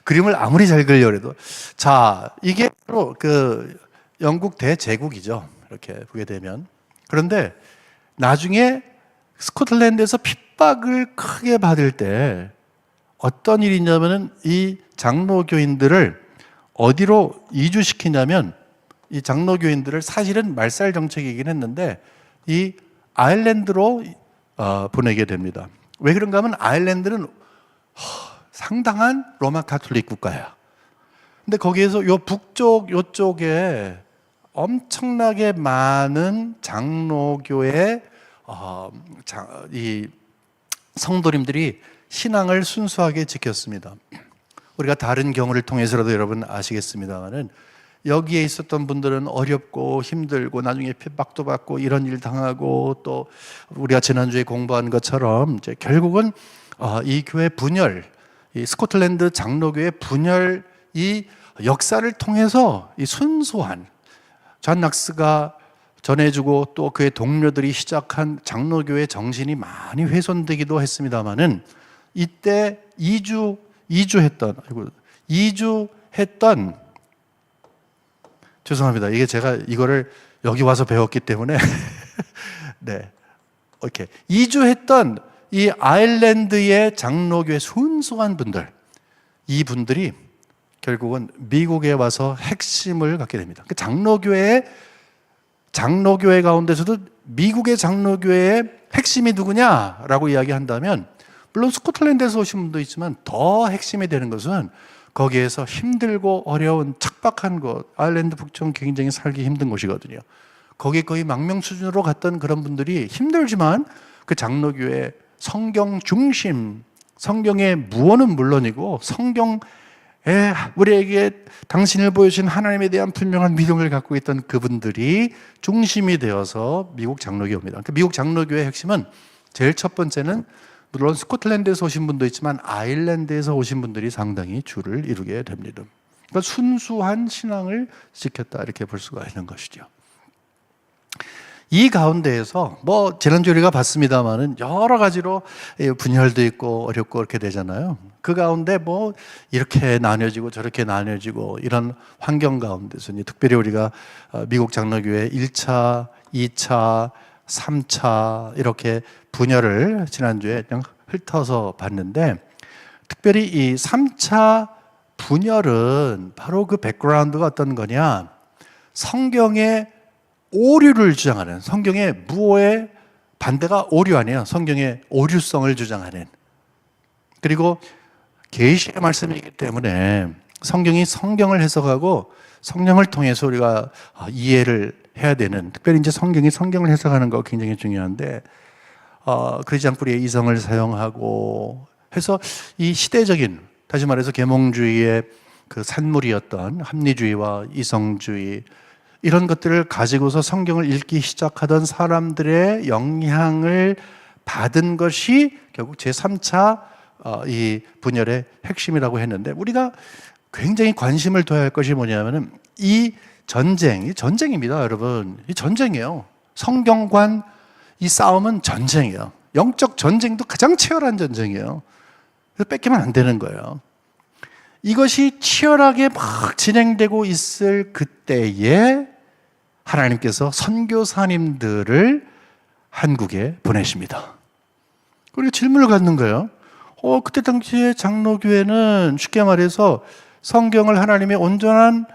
그림을 아무리 잘 그리려고 해도. 자, 이게 바로 그 영국 대제국이죠. 이렇게 보게 되면. 그런데 나중에 스코틀랜드에서 핍박을 크게 받을 때 어떤 일이 있냐면은 이 장로교인들을 어디로 이주시키냐면 이 장로교인들을 사실은 말살 정책이긴 했는데 이 아일랜드로 보내게 됩니다. 왜 그런가 하면 아일랜드는 상당한 로마 가톨릭 국가예요. 근데 거기에서 요 북쪽 요쪽에 엄청나게 많은 장로교의 이 성도님들이 신앙을 순수하게 지켰습니다. 우리가 다른 경우를 통해서라도 여러분 아시겠습니다만은 여기에 있었던 분들은 어렵고 힘들고 나중에 핍박도 받고 이런 일 당하고 또 우리가 지난주에 공부한 것처럼 이제 결국은 이 교회 분열, 이 스코틀랜드 장로교회 분열 이 역사를 통해서 이 순수한 존 낙스가 전해주고 또 그의 동료들이 시작한 장로교회 정신이 많이 훼손되기도 했습니다만은 이때 이주했던 죄송합니다. 이게 제가 이거를 여기 와서 배웠기 때문에 네, 오케이. 이주했던 이 아일랜드의 장로교회 순수한 분들, 이 분들이 결국은 미국에 와서 핵심을 갖게 됩니다. 그 장로교회 가운데서도 미국의 장로교회의 핵심이 누구냐라고 이야기한다면 물론 스코틀랜드에서 오신 분도 있지만 더 핵심이 되는 것은 거기에서 힘들고 어려운 척박한 곳, 아일랜드 북쪽 굉장히 살기 힘든 곳이거든요. 거기 거의 망명 수준으로 갔던 그런 분들이 힘들지만 그 장로교회 성경 중심, 성경의 무언은 물론이고 성경에 우리에게 당신을 보여주신 하나님에 대한 분명한 믿음을 갖고 있던 그분들이 중심이 되어서 미국 장로교입니다. 그 미국 장로교의 핵심은 제일 첫 번째는 물론 스코틀랜드에서 오신 분도 있지만 아일랜드에서 오신 분들이 상당히 주를 이루게 됩니다. 그러니까 순수한 신앙을 지켰다 이렇게 볼 수가 있는 것이죠. 이 가운데에서 지난주에 우리가 봤습니다만은 여러 가지로 분열도 있고 어렵고 그렇게 되잖아요. 그 가운데 이렇게 나뉘어지고 저렇게 나뉘어지고 이런 환경 가운데서 특별히 우리가 미국 장로교회 1차, 2차, 3차 이렇게 분열을 지난주에 그냥 훑어서 봤는데 특별히 이 3차 분열은 바로 그 백그라운드가 어떤 거냐, 성경의 오류를 주장하는, 성경의 무오의 반대가 오류 아니에요. 성경의 오류성을 주장하는, 그리고 계시의 말씀이기 때문에 성경이 성경을 해석하고 성령을 통해서 우리가 이해를 해야 되는, 특별히 이제 성경이 성경을 해석하는 거 굉장히 중요한데 그러지 않고 우리의 이성을 사용하고 해서 이 시대적인, 다시 말해서 계몽주의의 그 산물이었던 합리주의와 이성주의 이런 것들을 가지고서 성경을 읽기 시작하던 사람들의 영향을 받은 것이 결국 제3차 이 분열의 핵심이라고 했는데, 우리가 굉장히 관심을 둬야 할 것이 뭐냐면은 이 전쟁입니다, 여러분. 이 전쟁이에요. 성경관 이 싸움은 전쟁이에요. 영적 전쟁도 가장 치열한 전쟁이에요. 그래서 뺏기면 안 되는 거예요. 이것이 치열하게 막 진행되고 있을 그때에 하나님께서 선교사님들을 한국에 보내십니다. 그리고 질문을 갖는 거예요. 그때 당시에 장로교회는 쉽게 말해서 성경을 하나님의 온전한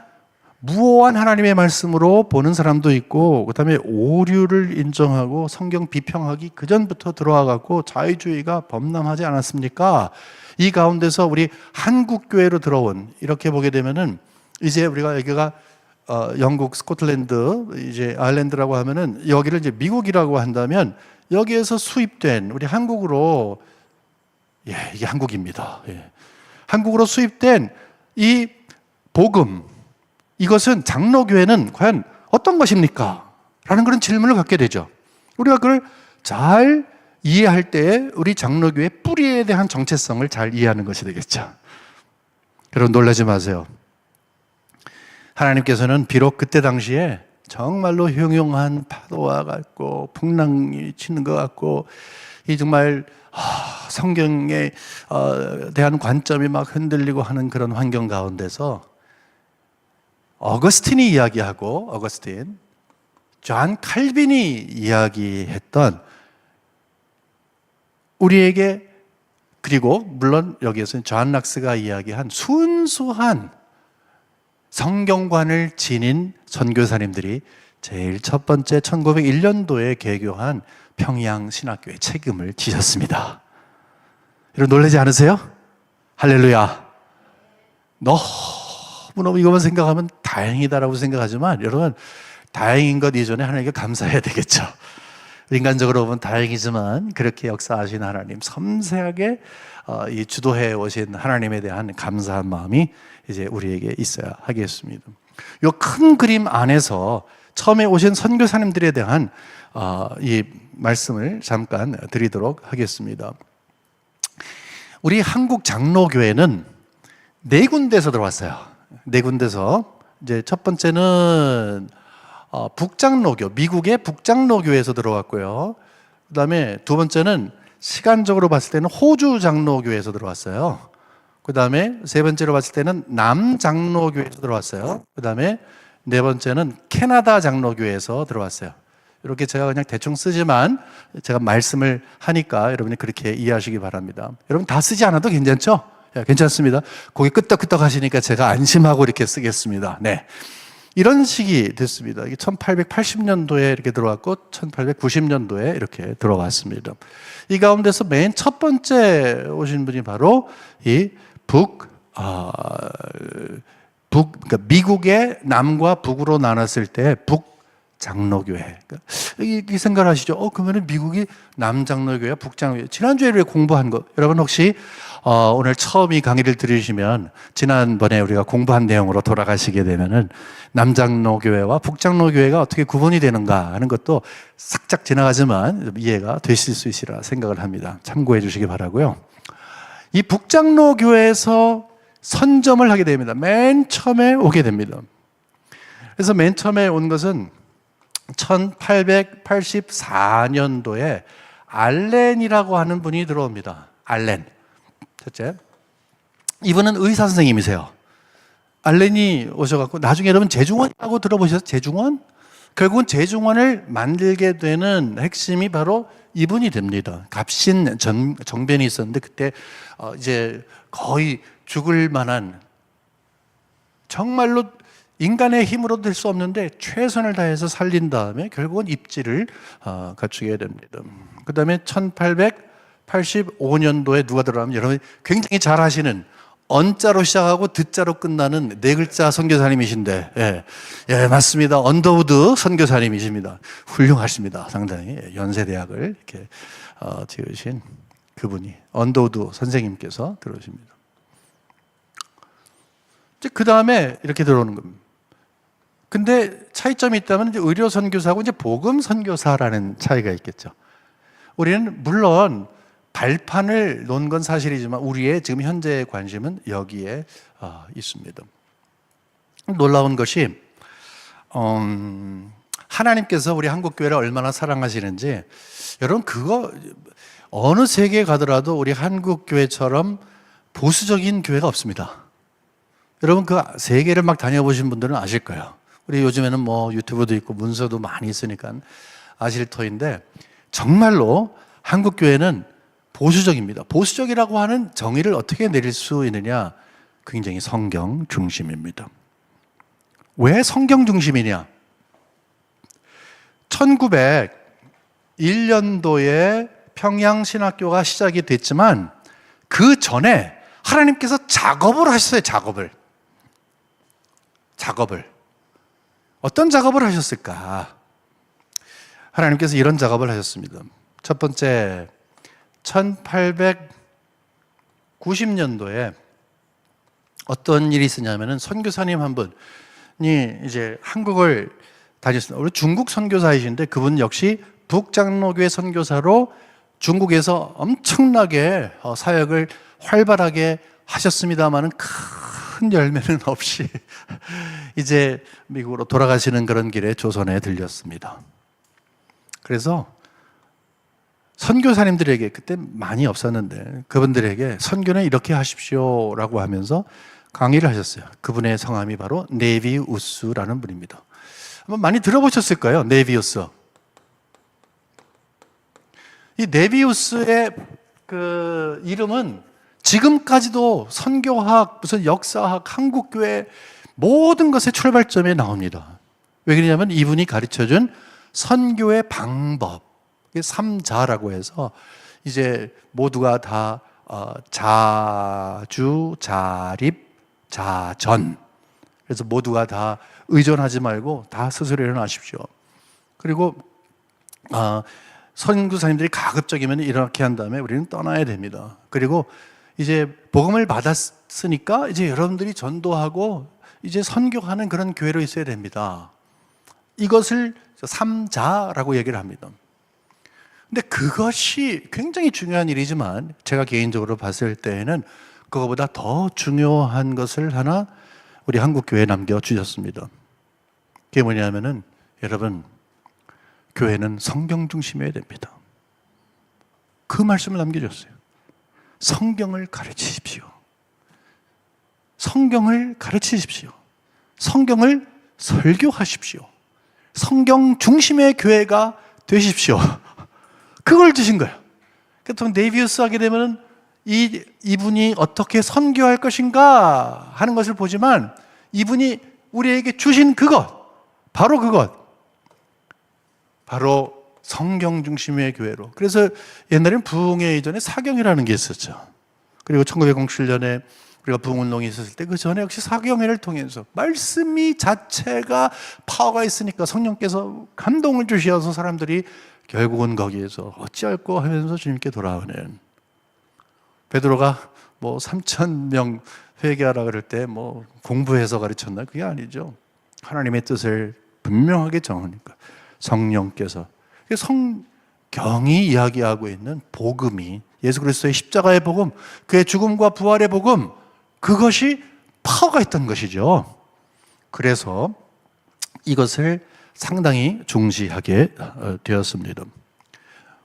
무오한 하나님의 말씀으로 보는 사람도 있고, 그 다음에 오류를 인정하고 성경 비평하기 그 전부터 들어와갖고 자유주의가 범람하지 않았습니까? 이 가운데서 우리 한국교회로 들어온, 이렇게 보게 되면은 이제 우리가 여기가 영국, 스코틀랜드, 이제 아일랜드라고 하면은 여기를 이제 미국이라고 한다면 여기에서 수입된 우리 한국으로, 이게 한국입니다. 한국으로 수입된 이 복음, 이것은 장로교회는 과연 어떤 것입니까? 라는 그런 질문을 갖게 되죠. 우리가 그걸 잘 이해할 때 우리 장로교의 뿌리에 대한 정체성을 잘 이해하는 것이 되겠죠. 여러분 놀라지 마세요. 하나님께서는 비록 그때 당시에 정말로 흉흉한 파도와 같고 풍랑이 치는 것 같고 이 정말 성경에 대한 관점이 막 흔들리고 하는 그런 환경 가운데서 어거스틴이 이야기하고 존 칼빈이 이야기했던 우리에게, 그리고 물론 여기에서는 존 락스가 이야기한 순수한 성경관을 지닌 선교사님들이 제일 첫 번째 1901년도에 개교한 평양신학교의 책임을 지셨습니다. 여러분 놀라지 않으세요? 할렐루야. 너무너무 이것만 생각하면 다행이다라고 생각하지만 여러분, 다행인 것 이전에 하나님께 감사해야 되겠죠. 인간적으로 보면 다행이지만 그렇게 역사하신 하나님, 섬세하게 이 주도해 오신 하나님에 대한 감사한 마음이 이제 우리에게 있어야 하겠습니다. 이 큰 그림 안에서 처음에 오신 선교사님들에 대한 이 말씀을 잠깐 드리도록 하겠습니다. 우리 한국 장로교회는 네 군데에서 들어왔어요. 네 군데서. 이제 첫 번째는 북장로교, 미국의 북장로교에서 들어왔고요. 그 다음에 두 번째는 시간적으로 봤을 때는 호주 장로교에서 들어왔어요. 그 다음에 세 번째로 봤을 때는 남장로교에서 들어왔어요. 그 다음에 네 번째는 캐나다 장로교에서 들어왔어요. 이렇게 제가 그냥 대충 쓰지만 제가 말씀을 하니까 여러분이 그렇게 이해하시기 바랍니다. 여러분 다 쓰지 않아도 괜찮죠? 괜찮습니다. 거기 끄떡끄떡 하시니까 제가 안심하고 이렇게 쓰겠습니다. 네. 이런 식이 됐습니다. 1880년도에 이렇게 들어왔고 1890년도에 이렇게 들어왔습니다. 이 가운데서 맨 첫 번째 오신 분이 바로 이 그러니까 미국의 남과 북으로 나눴을 때 북장로교회. 이 생각을 하시죠? 그러면 미국이 남장로교회야, 북장로교회. 지난주에 공부한 거, 여러분 혹시 오늘 처음 이 강의를 들으시면 지난번에 우리가 공부한 내용으로 돌아가시게 되면은 남장로교회와 북장로교회가 어떻게 구분이 되는가 하는 것도 싹짝 지나가지만 이해가 되실 수 있으리라 생각을 합니다. 참고해 주시기 바라고요. 이 북장로교회에서 선점을 하게 됩니다. 맨 처음에 오게 됩니다. 그래서 맨 처음에 온 것은 1884년도에 알렌이라고 하는 분이 들어옵니다. 알렌. 첫째, 이분은 의사 선생님이세요. 알렌이 오셔갖고 나중에 여러분 제중원이라고 들어보셨어요? 제중원? 결국은 제중원을 만들게 되는 핵심이 바로 이분이 됩니다. 갑신 정변이 있었는데 그때 이제 거의 죽을 만한, 정말로 인간의 힘으로 될 수 없는데 최선을 다해서 살린 다음에 결국은 입지를 갖추게 됩니다. 그 다음에 1885년도에 누가 들어가면 여러분이 굉장히 잘 아시는 언자로 시작하고 듣자로 끝나는 네 글자 선교사님이신데, 예, 맞습니다. 언더우드 선교사님이십니다. 훌륭하십니다. 상당히 연세대학을 이렇게 지으신 그분이 언더우드 선생님께서 들어오십니다. 그 다음에 이렇게 들어오는 겁니다. 근데 차이점이 있다면 이제 의료 선교사하고 이제 복음 선교사라는 차이가 있겠죠. 우리는 물론 발판을 놓은 건 사실이지만 우리의 지금 현재의 관심은 여기에 있습니다. 놀라운 것이 하나님께서 우리 한국교회를 얼마나 사랑하시는지, 여러분 그거 어느 세계에 가더라도 우리 한국교회처럼 보수적인 교회가 없습니다. 여러분 그 세계를 막 다녀보신 분들은 아실 거예요. 우리 요즘에는 뭐 유튜브도 있고 문서도 많이 있으니까 아실 터인데 정말로 한국교회는 보수적입니다. 보수적이라고 하는 정의를 어떻게 내릴 수 있느냐? 굉장히 성경 중심입니다. 왜 성경 중심이냐? 1901년도에 평양신학교가 시작이 됐지만 그 전에 하나님께서 작업을 하셨어요. 작업을. 어떤 작업을 하셨을까? 하나님께서 이런 작업을 하셨습니다. 첫 번째, 1890년도에 어떤 일이 있었냐면은 선교사님 한 분이 이제 한국을 다녔습니다. 우리 중국 선교사이신데 그분 역시 북장로교회 선교사로 중국에서 엄청나게 사역을 활발하게 하셨습니다만은 큰 열매는 없이 이제 미국으로 돌아가시는 그런 길에 조선에 들렸습니다. 그래서 선교사님들에게 그때 많이 없었는데 그분들에게 선교는 이렇게 하십시오라고 하면서 강의를 하셨어요. 그분의 성함이 바로 네비우스라는 분입니다. 한번 많이 들어보셨을 거예요. 네비우스. 이 네비우스의 그 이름은 지금까지도 선교학, 무슨 역사학, 한국교회 모든 것의 출발점에 나옵니다. 왜 그러냐면 이분이 가르쳐준 선교의 방법, 삼자라고 해서 이제 모두가 다 자주, 자립, 자전. 그래서 모두가 다 의존하지 말고 다 스스로 일어나십시오. 그리고 선교사님들이 가급적이면 이렇게 한 다음에 우리는 떠나야 됩니다. 그리고 이제 복음을 받았으니까 이제 여러분들이 전도하고 이제 선교하는 그런 교회로 있어야 됩니다. 이것을 삼자라고 얘기를 합니다. 근데 그것이 굉장히 중요한 일이지만 제가 개인적으로 봤을 때에는 그거보다 더 중요한 것을 하나 우리 한국 교회에 남겨주셨습니다. 그게 뭐냐면은 여러분, 교회는 성경 중심이어야 됩니다. 그 말씀을 남겨줬어요. 성경을 가르치십시오. 성경을 가르치십시오. 성경을 설교하십시오. 성경 중심의 교회가 되십시오. 그걸 주신 거예요. 보통 네비우스 하게 되면 이분이 어떻게 선교할 것인가 하는 것을 보지만 이분이 우리에게 주신 그것, 바로 그것, 바로 성경 중심의 교회로. 그래서 옛날엔 부흥회 이전에 사경회라는 게 있었죠. 그리고 1907년에 우리가 부흥운동이 있었을 때 그 전에 역시 사경회를 통해서 말씀이 자체가 파워가 있으니까 성령께서 감동을 주셔서 사람들이 결국은 거기에서 어찌할꼬 하면서 주님께 돌아오는. 베드로가 뭐 3,000명 회개하라 그럴 때 뭐 공부해서 가르쳤나? 그게 아니죠. 하나님의 뜻을 분명하게 정하니까 성령께서, 성경이 이야기하고 있는 복음이, 예수 그리스도의 십자가의 복음, 그의 죽음과 부활의 복음, 그것이 파워가 있던 것이죠. 그래서 이것을 상당히 중시하게 되었습니다.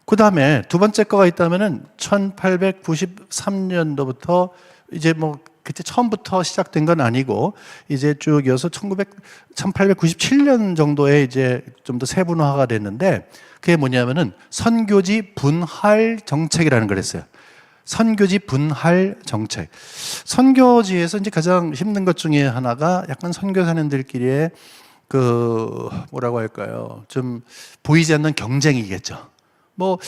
그 다음에 두 번째 거가 있다면은 1893년도부터 이제 뭐 그때 처음부터 시작된 건 아니고 이제 쭉 이어서 1897년 정도에 이제 좀 더 세분화가 됐는데 그게 뭐냐면은 선교지 분할 정책이라는 걸 했어요. 선교지 분할 정책. 선교지에서 이제 가장 힘든 것 중에 하나가 약간 선교사님들끼리의 그 뭐라고 할까요? 좀 보이지 않는 경쟁이겠죠. 뭐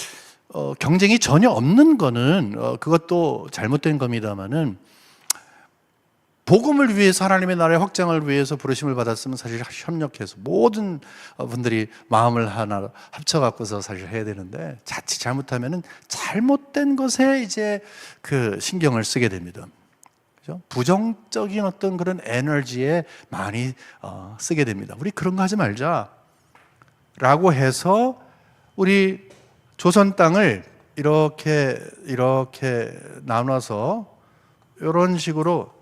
경쟁이 전혀 없는 거는 그것도 잘못된 겁니다만은 복음을 위해서 하나님의 나라의 확장을 위해서 부르심을 받았으면 사실 협력해서 모든 분들이 마음을 하나 합쳐갖고서 사실 해야 되는데 자칫 잘못하면은 잘못된 것에 이제 그 신경을 쓰게 됩니다. 그죠? 부정적인 어떤 그런 에너지에 많이 쓰게 됩니다. 우리 그런 거 하지 말자라고 해서 우리 조선 땅을 이렇게 나눠서 이런 식으로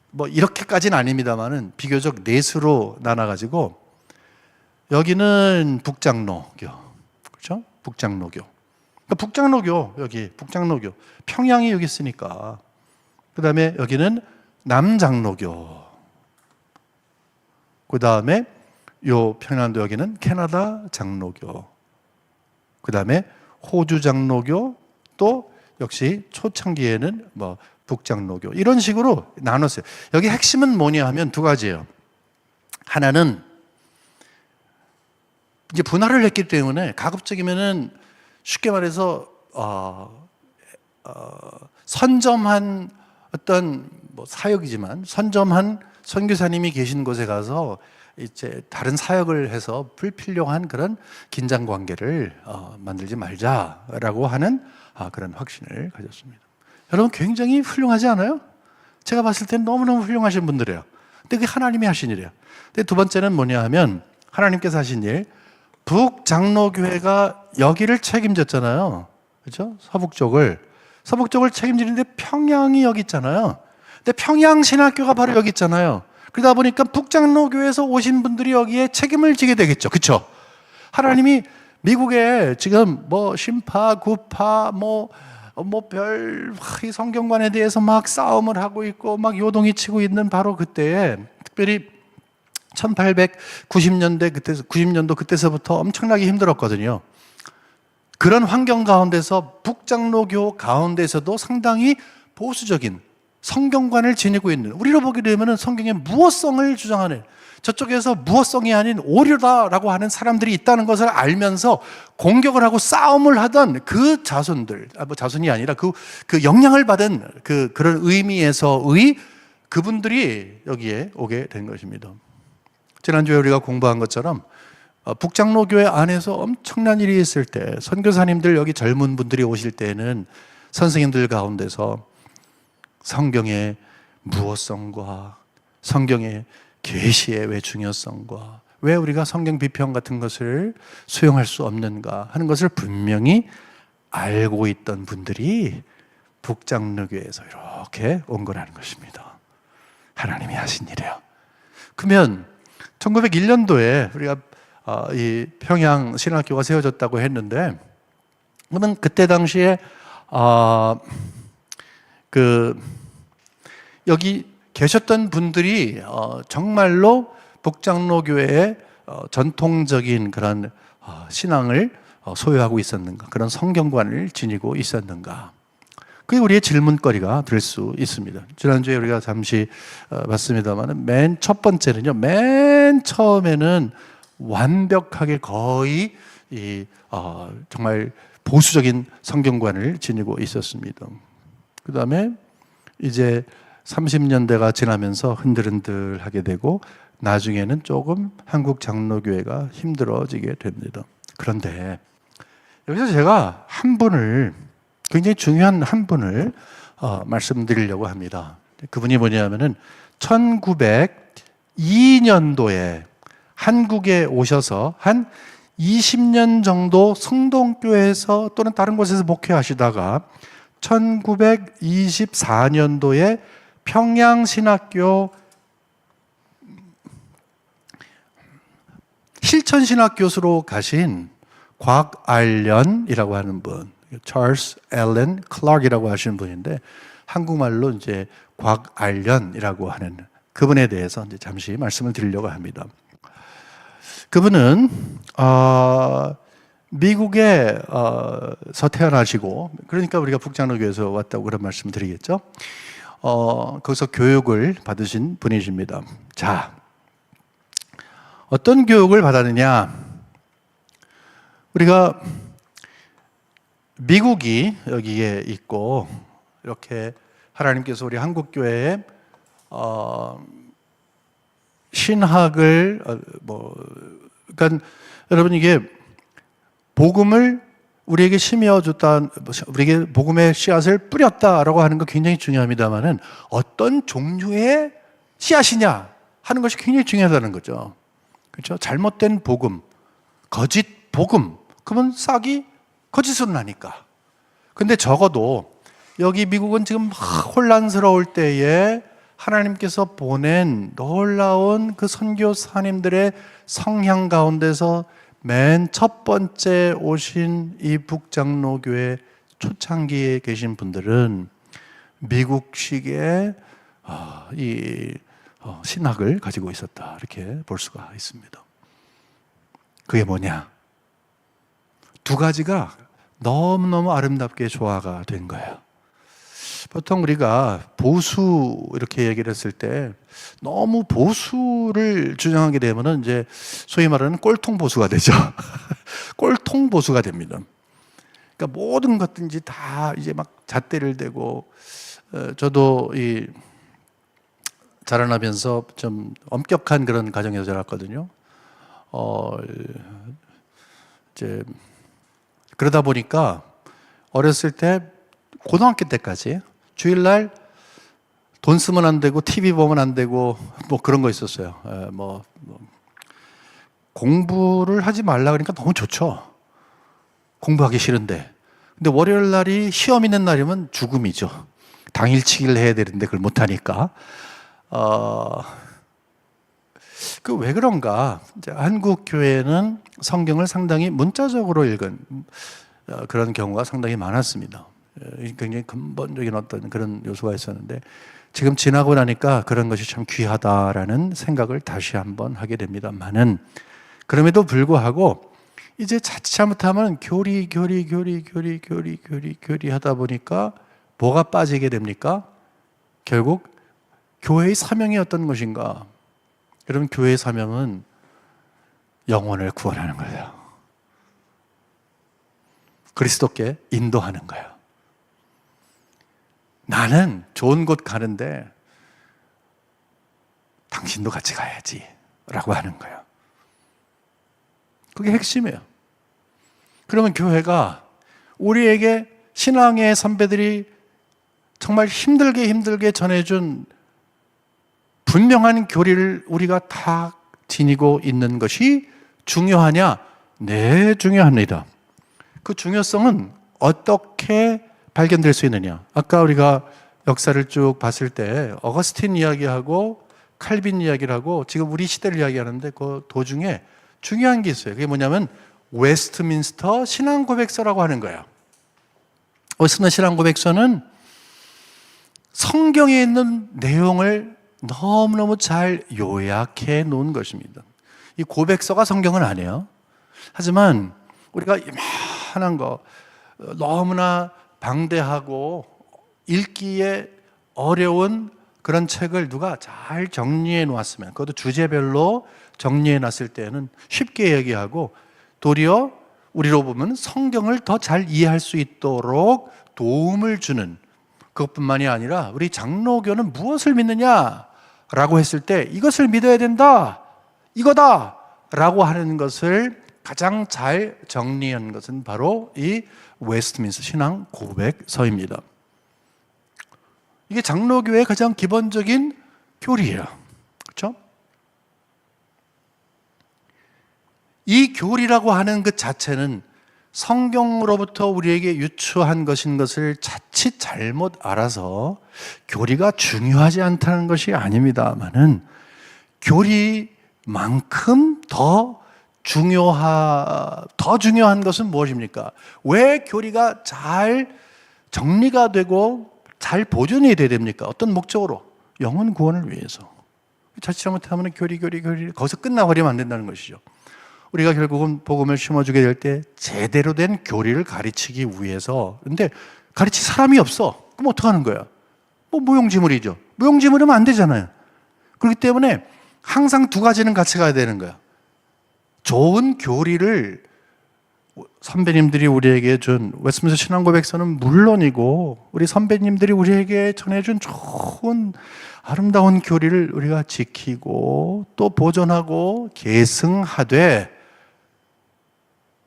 뭐 이렇게까지는 아닙니다만은 비교적 넷으로 나눠가지고 여기는 북장로교, 그렇죠? 북장로교. 그러니까 북장로교 여기 북장로교 평양이 여기 있으니까 그 다음에 여기는 남장로교. 그 다음에 요 평양도 여기는 캐나다 장로교. 그 다음에 호주 장로교, 또 역시 초창기에는 뭐 북장로교, 이런 식으로 나눴어요. 여기 핵심은 뭐냐 하면 두 가지예요. 하나는 이제 분할을 했기 때문에 가급적이면은 쉽게 말해서 선점한 어떤 뭐 사역이지만 선점한 선교사님이 계신 곳에 가서 이제 다른 사역을 해서 불필요한 그런 긴장 관계를 만들지 말자라고 하는 그런 확신을 가졌습니다. 여러분 굉장히 훌륭하지 않아요? 제가 봤을 땐 너무너무 훌륭하신 분들이에요. 근데 그게 하나님이 하신 일이에요. 근데 두 번째는 뭐냐 하면 하나님께서 하신 일, 북장로교회가 여기를 책임졌잖아요. 그렇죠? 서북 쪽을 책임지는데 평양이 여기 있잖아요. 근데 평양신학교가 바로 여기 있잖아요. 그러다 보니까 북장로교회에서 오신 분들이 여기에 책임을 지게 되겠죠. 그렇죠? 하나님이 미국에 지금 뭐 신파, 구파, 이 성경관에 대해서 막 싸움을 하고 있고 막 요동이 치고 있는 바로 그때에, 특별히 1890년대 90년도 그때서부터 엄청나게 힘들었거든요. 그런 환경 가운데서 북장로교 가운데서도 상당히 보수적인 성경관을 지니고 있는, 우리로 보게 되면 성경의 무어성을 주장하는, 저쪽에서 무어성이 아닌 오류다라고 하는 사람들이 있다는 것을 알면서 공격을 하고 싸움을 하던 그 자손들, 자손이 아니라 그 영향을 받은 그런 의미에서의 그분들이 여기에 오게 된 것입니다. 지난주에 우리가 공부한 것처럼 북장로교회 안에서 엄청난 일이 있을 때, 선교사님들 여기 젊은 분들이 오실 때에는 선생님들 가운데서 성경의 무어성과 성경의 계시의 왜 중요성과 왜 우리가 성경 비평 같은 것을 수용할 수 없는가 하는 것을 분명히 알고 있던 분들이 북장로교회에서 이렇게 온 거라는 것입니다. 하나님이 하신 일이에요. 그러면 1901년도에 우리가 이 평양 신학교가 세워졌다고 했는데, 그러면 그때 당시에 여기 계셨던 분들이 정말로 북장로교회의 전통적인 그런 신앙을 소유하고 있었는가, 그런 성경관을 지니고 있었는가, 그게 우리의 질문거리가 될 수 있습니다. 지난주에 우리가 잠시 봤습니다만, 맨 첫 번째는요, 맨 처음에는 완벽하게 거의 정말 보수적인 성경관을 지니고 있었습니다. 그 다음에 이제 30년대가 지나면서 흔들흔들하게 되고 나중에는 조금 한국 장로교회가 힘들어지게 됩니다. 그런데 여기서 제가 한 분을, 굉장히 중요한 한 분을 말씀드리려고 합니다. 그분이 뭐냐면은 1902년도에 한국에 오셔서 한 20년 정도 성동교회에서 또는 다른 곳에서 목회하시다가 1924년도에 평양신학교 실천신학교수로 가신 곽알련이라고 하는 분, 찰스 앨런 클락이라고 하시는 분인데, 한국말로 이제 곽알련이라고 하는 그분에 대해서 이제 잠시 말씀을 드리려고 합니다. 그분은 미국에서 태어나시고, 그러니까 우리가 북장로교회에서 왔다고 그런 말씀을 드리겠죠. 거기서 교육을 받으신 분이십니다. 자, 어떤 교육을 받았느냐? 우리가 미국이 여기에 있고, 이렇게 하나님께서 우리 한국교회에 신학을 그러니까 여러분, 이게 복음을 우리에게 심어줬다, 우리에게 복음의 씨앗을 뿌렸다라고 하는 거 굉장히 중요합니다만은 어떤 종류의 씨앗이냐 하는 것이 굉장히 중요하다는 거죠. 그렇죠? 잘못된 복음, 거짓 복음, 그러면 싹이 거짓으로 나니까. 근데 적어도 여기 미국은 지금 혼란스러울 때에 하나님께서 보낸 놀라운 그 선교사님들의 성향 가운데서 맨 첫 번째 오신 이 북장로교회 초창기에 계신 분들은 미국식의 이 신학을 가지고 있었다, 이렇게 볼 수가 있습니다. 그게 뭐냐? 두 가지가 너무너무 아름답게 조화가 된 거예요. 보통 우리가 보수 이렇게 얘기를 했을 때 너무 보수를 주장하게 되면은 이제 소위 말하는 꼴통 보수가 되죠. 꼴통 보수가 됩니다. 그러니까 모든 것든지 다 이제 막 잣대를 대고, 저도 이 자라나면서 좀 엄격한 그런 가정에서 자랐거든요. 이제 그러다 보니까 어렸을 때 고등학교 때까지 주일날 돈 쓰면 안 되고 TV 보면 안 되고 뭐 그런 거 있었어요. 공부를 하지 말라 그러니까 너무 좋죠. 공부하기 싫은데. 근데 월요일 날이 시험 있는 날이면 죽음이죠. 당일치기를 해야 되는데 그걸 못 하니까. 그 왜 그런가? 이제 한국 교회는 성경을 상당히 문자적으로 읽은 그런 경우가 상당히 많았습니다. 굉장히 근본적인 어떤 그런 요소가 있었는데 지금 지나고 나니까 그런 것이 참 귀하다라는 생각을 다시 한번 하게 됩니다만은 그럼에도 불구하고 이제 자칫 잘못하면 교리 하다 보니까 뭐가 빠지게 됩니까? 결국 교회의 사명이 어떤 것인가? 여러분, 교회의 사명은 영혼을 구원하는 거예요. 그리스도께 인도하는 거예요. 나는 좋은 곳 가는데 당신도 같이 가야지 라고 하는 거예요. 그게 핵심이에요. 그러면 교회가 우리에게 신앙의 선배들이 정말 힘들게 전해준 분명한 교리를 우리가 다 지니고 있는 것이 중요하냐? 네, 중요합니다. 그 중요성은 어떻게 발견될 수 있느냐? 아까 우리가 역사를 쭉 봤을 때 어거스틴 이야기하고 칼빈 이야기를 하고 지금 우리 시대를 이야기하는데 그 도중에 중요한 게 있어요. 그게 뭐냐면 웨스트민스터 신앙고백서라고 하는 거예요. 웨스트민스터 신앙고백서는 성경에 있는 내용을 너무너무 잘 요약해 놓은 것입니다. 이 고백서가 성경은 아니에요. 하지만 우리가 이만한 거 너무나 방대하고 읽기에 어려운 그런 책을 누가 잘 정리해 놓았으면, 그것도 주제별로 정리해 놨을 때는 쉽게 얘기하고 도리어 우리로 보면 성경을 더 잘 이해할 수 있도록 도움을 주는, 그것뿐만이 아니라 우리 장로교는 무엇을 믿느냐라고 했을 때 이것을 믿어야 된다, 이거다 라고 하는 것을 가장 잘 정리한 것은 바로 이 웨스트민스터 신앙 고백서입니다. 이게 장로교의 가장 기본적인 교리예요. 그렇죠? 이 교리라고 하는 그 자체는 성경으로부터 우리에게 유추한 것인 것을 자칫 잘못 알아서 교리가 중요하지 않다는 것이 아닙니다만은 교리만큼 더 중요한 것은 무엇입니까? 왜 교리가 잘 정리가 되고 잘 보존이 돼야 됩니까? 어떤 목적으로? 영혼 구원을 위해서. 자칫 잘못하면 교리 거기서 끝나버리면 안 된다는 것이죠. 우리가 결국은 복음을 심어주게 될 때 제대로 된 교리를 가르치기 위해서, 근데 가르칠 사람이 없어. 그럼 어떡하는 거야? 무용지물이죠. 무용지물이면 안 되잖아요. 그렇기 때문에 항상 두 가지는 같이 가야 되는 거야. 좋은 교리를 선배님들이 우리에게 준 웨스트민스터 신앙고백서는 물론이고 우리 선배님들이 우리에게 전해준 좋은 아름다운 교리를 우리가 지키고 또 보존하고 계승하되,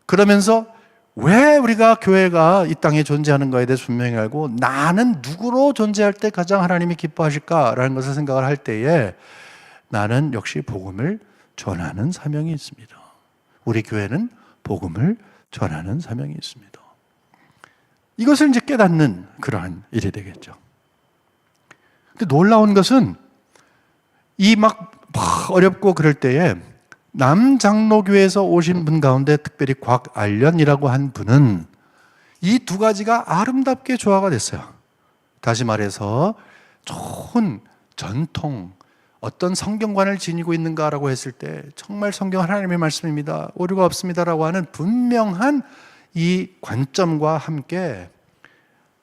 그러면서 왜 우리가 교회가 이 땅에 존재하는 것에 대해서 분명히 알고 나는 누구로 존재할 때 가장 하나님이 기뻐하실까라는 것을 생각을 할 때에 나는 역시 복음을 전하는 사명이 있습니다. 우리 교회는 복음을 전하는 사명이 있습니다. 이것을 이제 깨닫는 그러한 일이 되겠죠. 근데 놀라운 것은 이 막 어렵고 그럴 때에 남장로교에서 오신 분 가운데 특별히 곽알련이라고 한 분은 이 두 가지가 아름답게 조화가 됐어요. 다시 말해서 좋은 전통, 어떤 성경관을 지니고 있는가라고 했을 때 정말 성경 하나님의 말씀입니다, 오류가 없습니다라고 하는 분명한 이 관점과 함께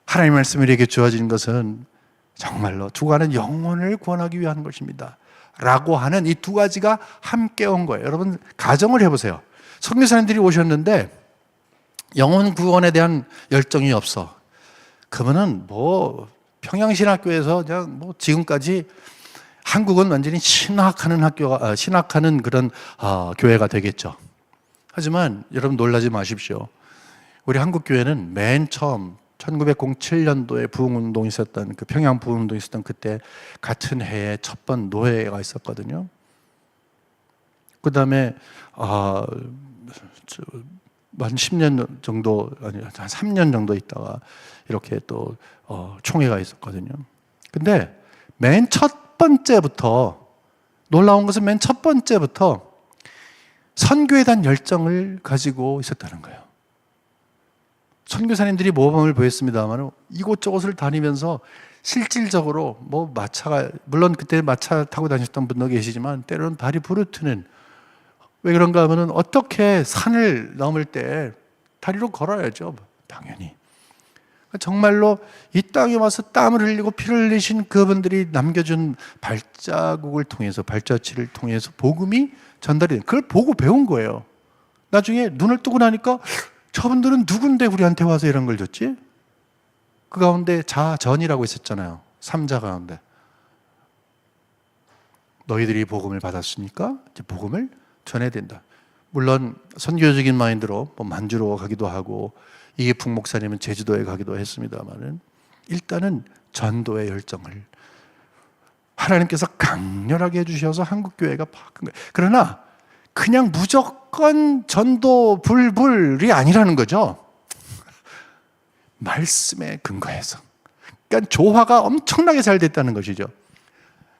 하나님의 말씀이 우리에게 주어진 것은 정말로 주관은 영혼을 구원하기 위한 것입니다 라고 하는 이 두 가지가 함께 온 거예요. 여러분, 가정을 해보세요. 선교사님들이 오셨는데 영혼 구원에 대한 열정이 없어. 그러면은 평양신학교에서 그냥 지금까지 한국은 완전히 신학하는 그런 교회가 되겠죠. 하지만 여러분 놀라지 마십시오. 우리 한국 교회는 맨 처음 1907년도에 부흥운동이 있었던 그 평양 부흥운동이 있었던 그때 같은 해에 첫 번 노예가 있었거든요. 그 다음에 한 10년 정도, 아니 한 3년 정도 있다가 이렇게 또 총회가 있었거든요. 근데 맨 첫 번째부터 놀라운 것은 맨 첫 번째부터 선교에 대한 열정을 가지고 있었다는 거예요. 선교사님들이 모범을 보였습니다만 이곳저곳을 다니면서 실질적으로 뭐 마차가, 물론 그때 마차 타고 다녔던 분도 계시지만 때로는 발이 부르트는, 왜 그런가 하면은 어떻게 산을 넘을 때 다리로 걸어야죠, 당연히. 정말로 이 땅에 와서 땀을 흘리고 피를 흘리신 그분들이 남겨준 발자국을 통해서, 발자취를 통해서 복음이 전달이 된, 그걸 보고 배운 거예요. 나중에 눈을 뜨고 나니까 저분들은 누군데 우리한테 와서 이런 걸 줬지? 그 가운데 자전이라고 있었잖아요. 3자 가운데. 너희들이 복음을 받았으니까 이제 복음을 전해야 된다. 물론 선교적인 마인드로 뭐 만주로 가기도 하고 이계풍 목사님은 제주도에 가기도 했습니다만은 일단은 전도의 열정을 하나님께서 강렬하게 해주셔서 한국교회가 바꾼 거예요. 그러나 그냥 무조건 전도 불불이 아니라는 거죠. 말씀에 근거해서. 그러니까 조화가 엄청나게 잘 됐다는 것이죠.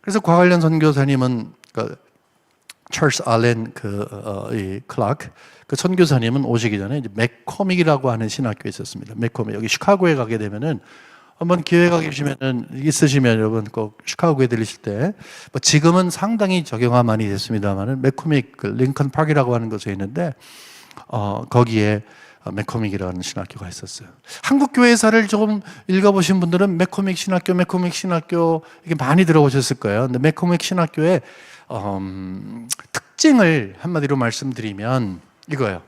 그래서 과관련 선교사님은 찰스 알렌 클라크 그 선교사님은 오시기 전에 이제 맥코믹이라고 하는 신학교에 있었습니다. 맥코믹, 여기 시카고에 가게 되면은 한번 기회가 있으시면 여러분 꼭 시카고에 들리실 때, 뭐 지금은 상당히 적용화 많이 됐습니다만은 맥코믹 링컨 파크라고 하는 곳에 있는데 거기에 맥코믹이라는 신학교가 있었어요. 한국 교회사를 조금 읽어보신 분들은 맥코믹 신학교 이게 많이 들어보셨을 거예요. 근데 맥코믹 신학교의 특징을 한마디로 말씀드리면 이거예요.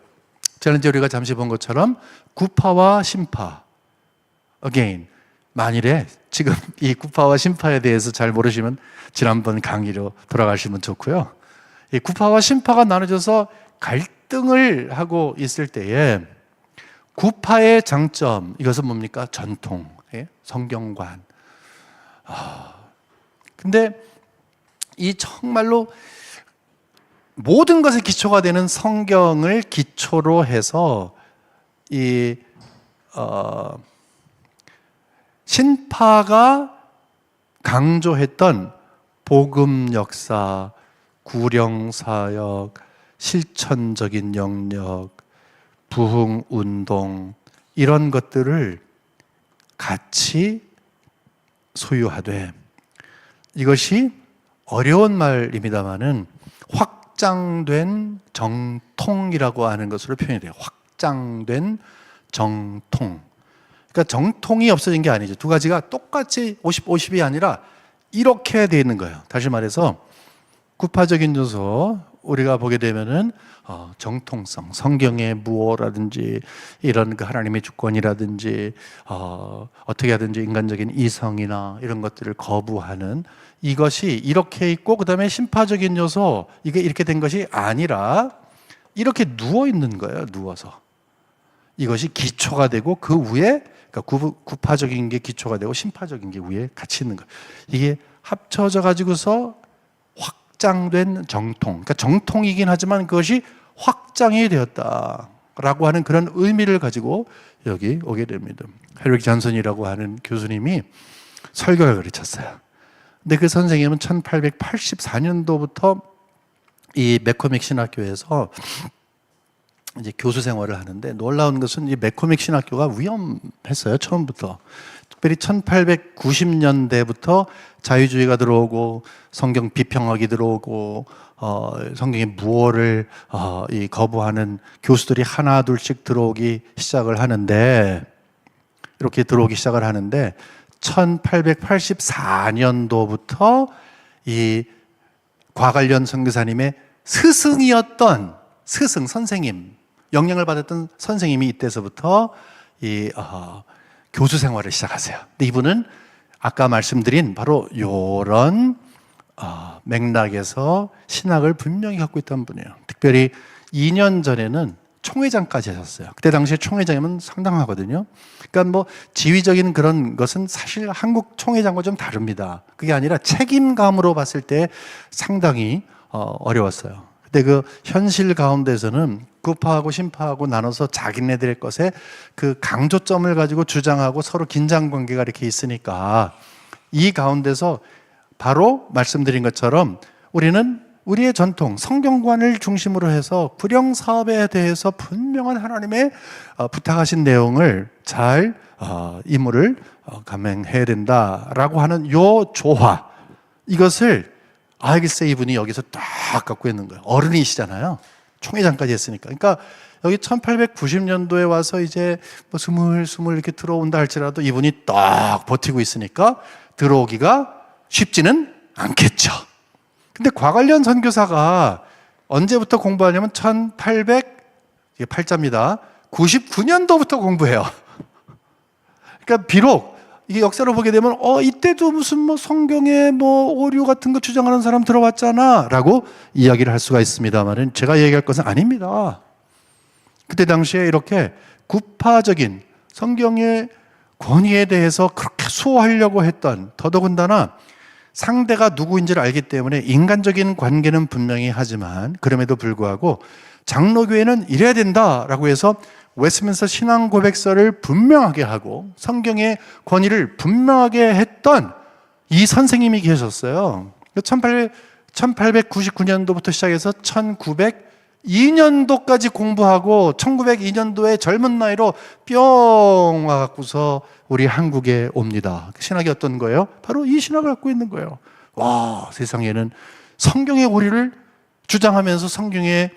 지난주에 우리가 잠시 본 것처럼 구파와 신파, again. 만일에 지금 이 구파와 신파에 대해서 잘 모르시면 지난번 강의로 돌아가시면 좋고요. 이 구파와 신파가 나눠져서 갈등을 하고 있을 때에 구파의 장점, 이것은 뭡니까? 전통, 성경관. 근데 이 정말로 모든 것의 기초가 되는 성경을 기초로 해서 신파가 강조했던 복음 역사, 구령 사역, 실천적인 영역, 부흥 운동, 이런 것들을 같이 소유하되, 이것이 어려운 말입니다만은 확장된 정통이라고 하는 것으로 표현이 돼요. 확장된 정통. 그러니까 정통이 없어진 게 아니죠. 두 가지가 똑같이 50-50이 아니라 이렇게 되어 있는 거예요. 다시 말해서 구파적인 요소, 우리가 보게 되면은 정통성, 성경의 무어라든지 이런 그 하나님의 주권이라든지 어떻게 하든지 인간적인 이성이나 이런 것들을 거부하는, 이것이 이렇게 있고, 그 다음에 신파적인 요소, 이게 이렇게 된 것이 아니라 이렇게 누워 있는 거예요. 누워서. 이것이 기초가 되고 그 위에, 그러니까 구파적인 게 기초가 되고 신파적인 게 위에 같이 있는 거예요. 이게 합쳐져 가지고서 확장된 정통, 그러니까 정통이긴 하지만 그것이 확장이 되었다라고 하는 그런 의미를 가지고 여기 오게 됩니다. 헤릭 잔슨이라고 하는 교수님이 설교를 가르쳤어요. 근데 그 선생님은 1884년도부터 이 맥코믹 신학교에서 이제 교수 생활을 하는데, 놀라운 것은 이 맥코믹 신학교가 위험했어요. 처음부터. 특별히 1890년대부터 자유주의가 들어오고 성경 비평학이 들어오고 성경의 무어를 거부하는 교수들이 하나 둘씩 들어오기 시작을 하는데, 이렇게 들어오기 시작을 하는데 1884년도부터 이 과관련 선교사님의 스승이었던 선생님, 영향을 받았던 선생님이 이때서부터 교수 생활을 시작하세요. 근데 이분은 아까 말씀드린 바로 이런 맥락에서 신학을 분명히 갖고 있던 분이에요. 특별히 2년 전에는 총회장까지 하셨어요. 그때 당시에 총회장이면 상당하거든요. 그러니까 뭐 지휘적인 그런 것은 사실 한국 총회장과 좀 다릅니다. 그게 아니라 책임감으로 봤을 때 상당히 어려웠어요. 근데 그 현실 가운데서는 구파하고 신파하고 나눠서 자기네들의 것에 그 강조점을 가지고 주장하고 서로 긴장 관계가 이렇게 있으니까 이 가운데서 바로 말씀드린 것처럼 우리는 우리의 전통, 성경관을 중심으로 해서 구령 사업에 대해서 분명한 하나님의 부탁하신 내용을 잘 임무를 감행해야 된다라고 하는 요 조화, 이것을 알겠어 이분이 여기서 딱 갖고 있는 거예요. 어른이시잖아요. 총회장까지 했으니까. 그러니까 여기 1890년도에 와서 이제 뭐 스물스물 이렇게 들어온다 할지라도 이분이 딱 버티고 있으니까 들어오기가 쉽지는 않겠죠. 근데 과관련 선교사가 언제부터 공부하냐면 1800, 99년도부터 공부해요. 그러니까 비록 이게 역사를 보게 되면 이때도 무슨 뭐 성경에 뭐 오류 같은 거 주장하는 사람 들어왔잖아 라고 이야기를 할 수가 있습니다만은 제가 얘기할 것은 아닙니다. 그때 당시에 이렇게 구파적인 성경의 권위에 대해서 그렇게 수호하려고 했던, 더더군다나 상대가 누구인지를 알기 때문에 인간적인 관계는 분명히 하지만 그럼에도 불구하고 장로교회는 이래야 된다라고 해서 웨스민스터 신앙고백서를 분명하게 하고 성경의 권위를 분명하게 했던 이 선생님이 계셨어요. 1899년도부터 시작해서 1902년도까지 공부하고 1902년도에 젊은 나이로 뿅 와갖고서 우리 한국에 옵니다. 신학이 어떤 거예요? 바로 이 신학을 갖고 있는 거예요. 와, 세상에는 성경의 오리를 주장하면서 성경에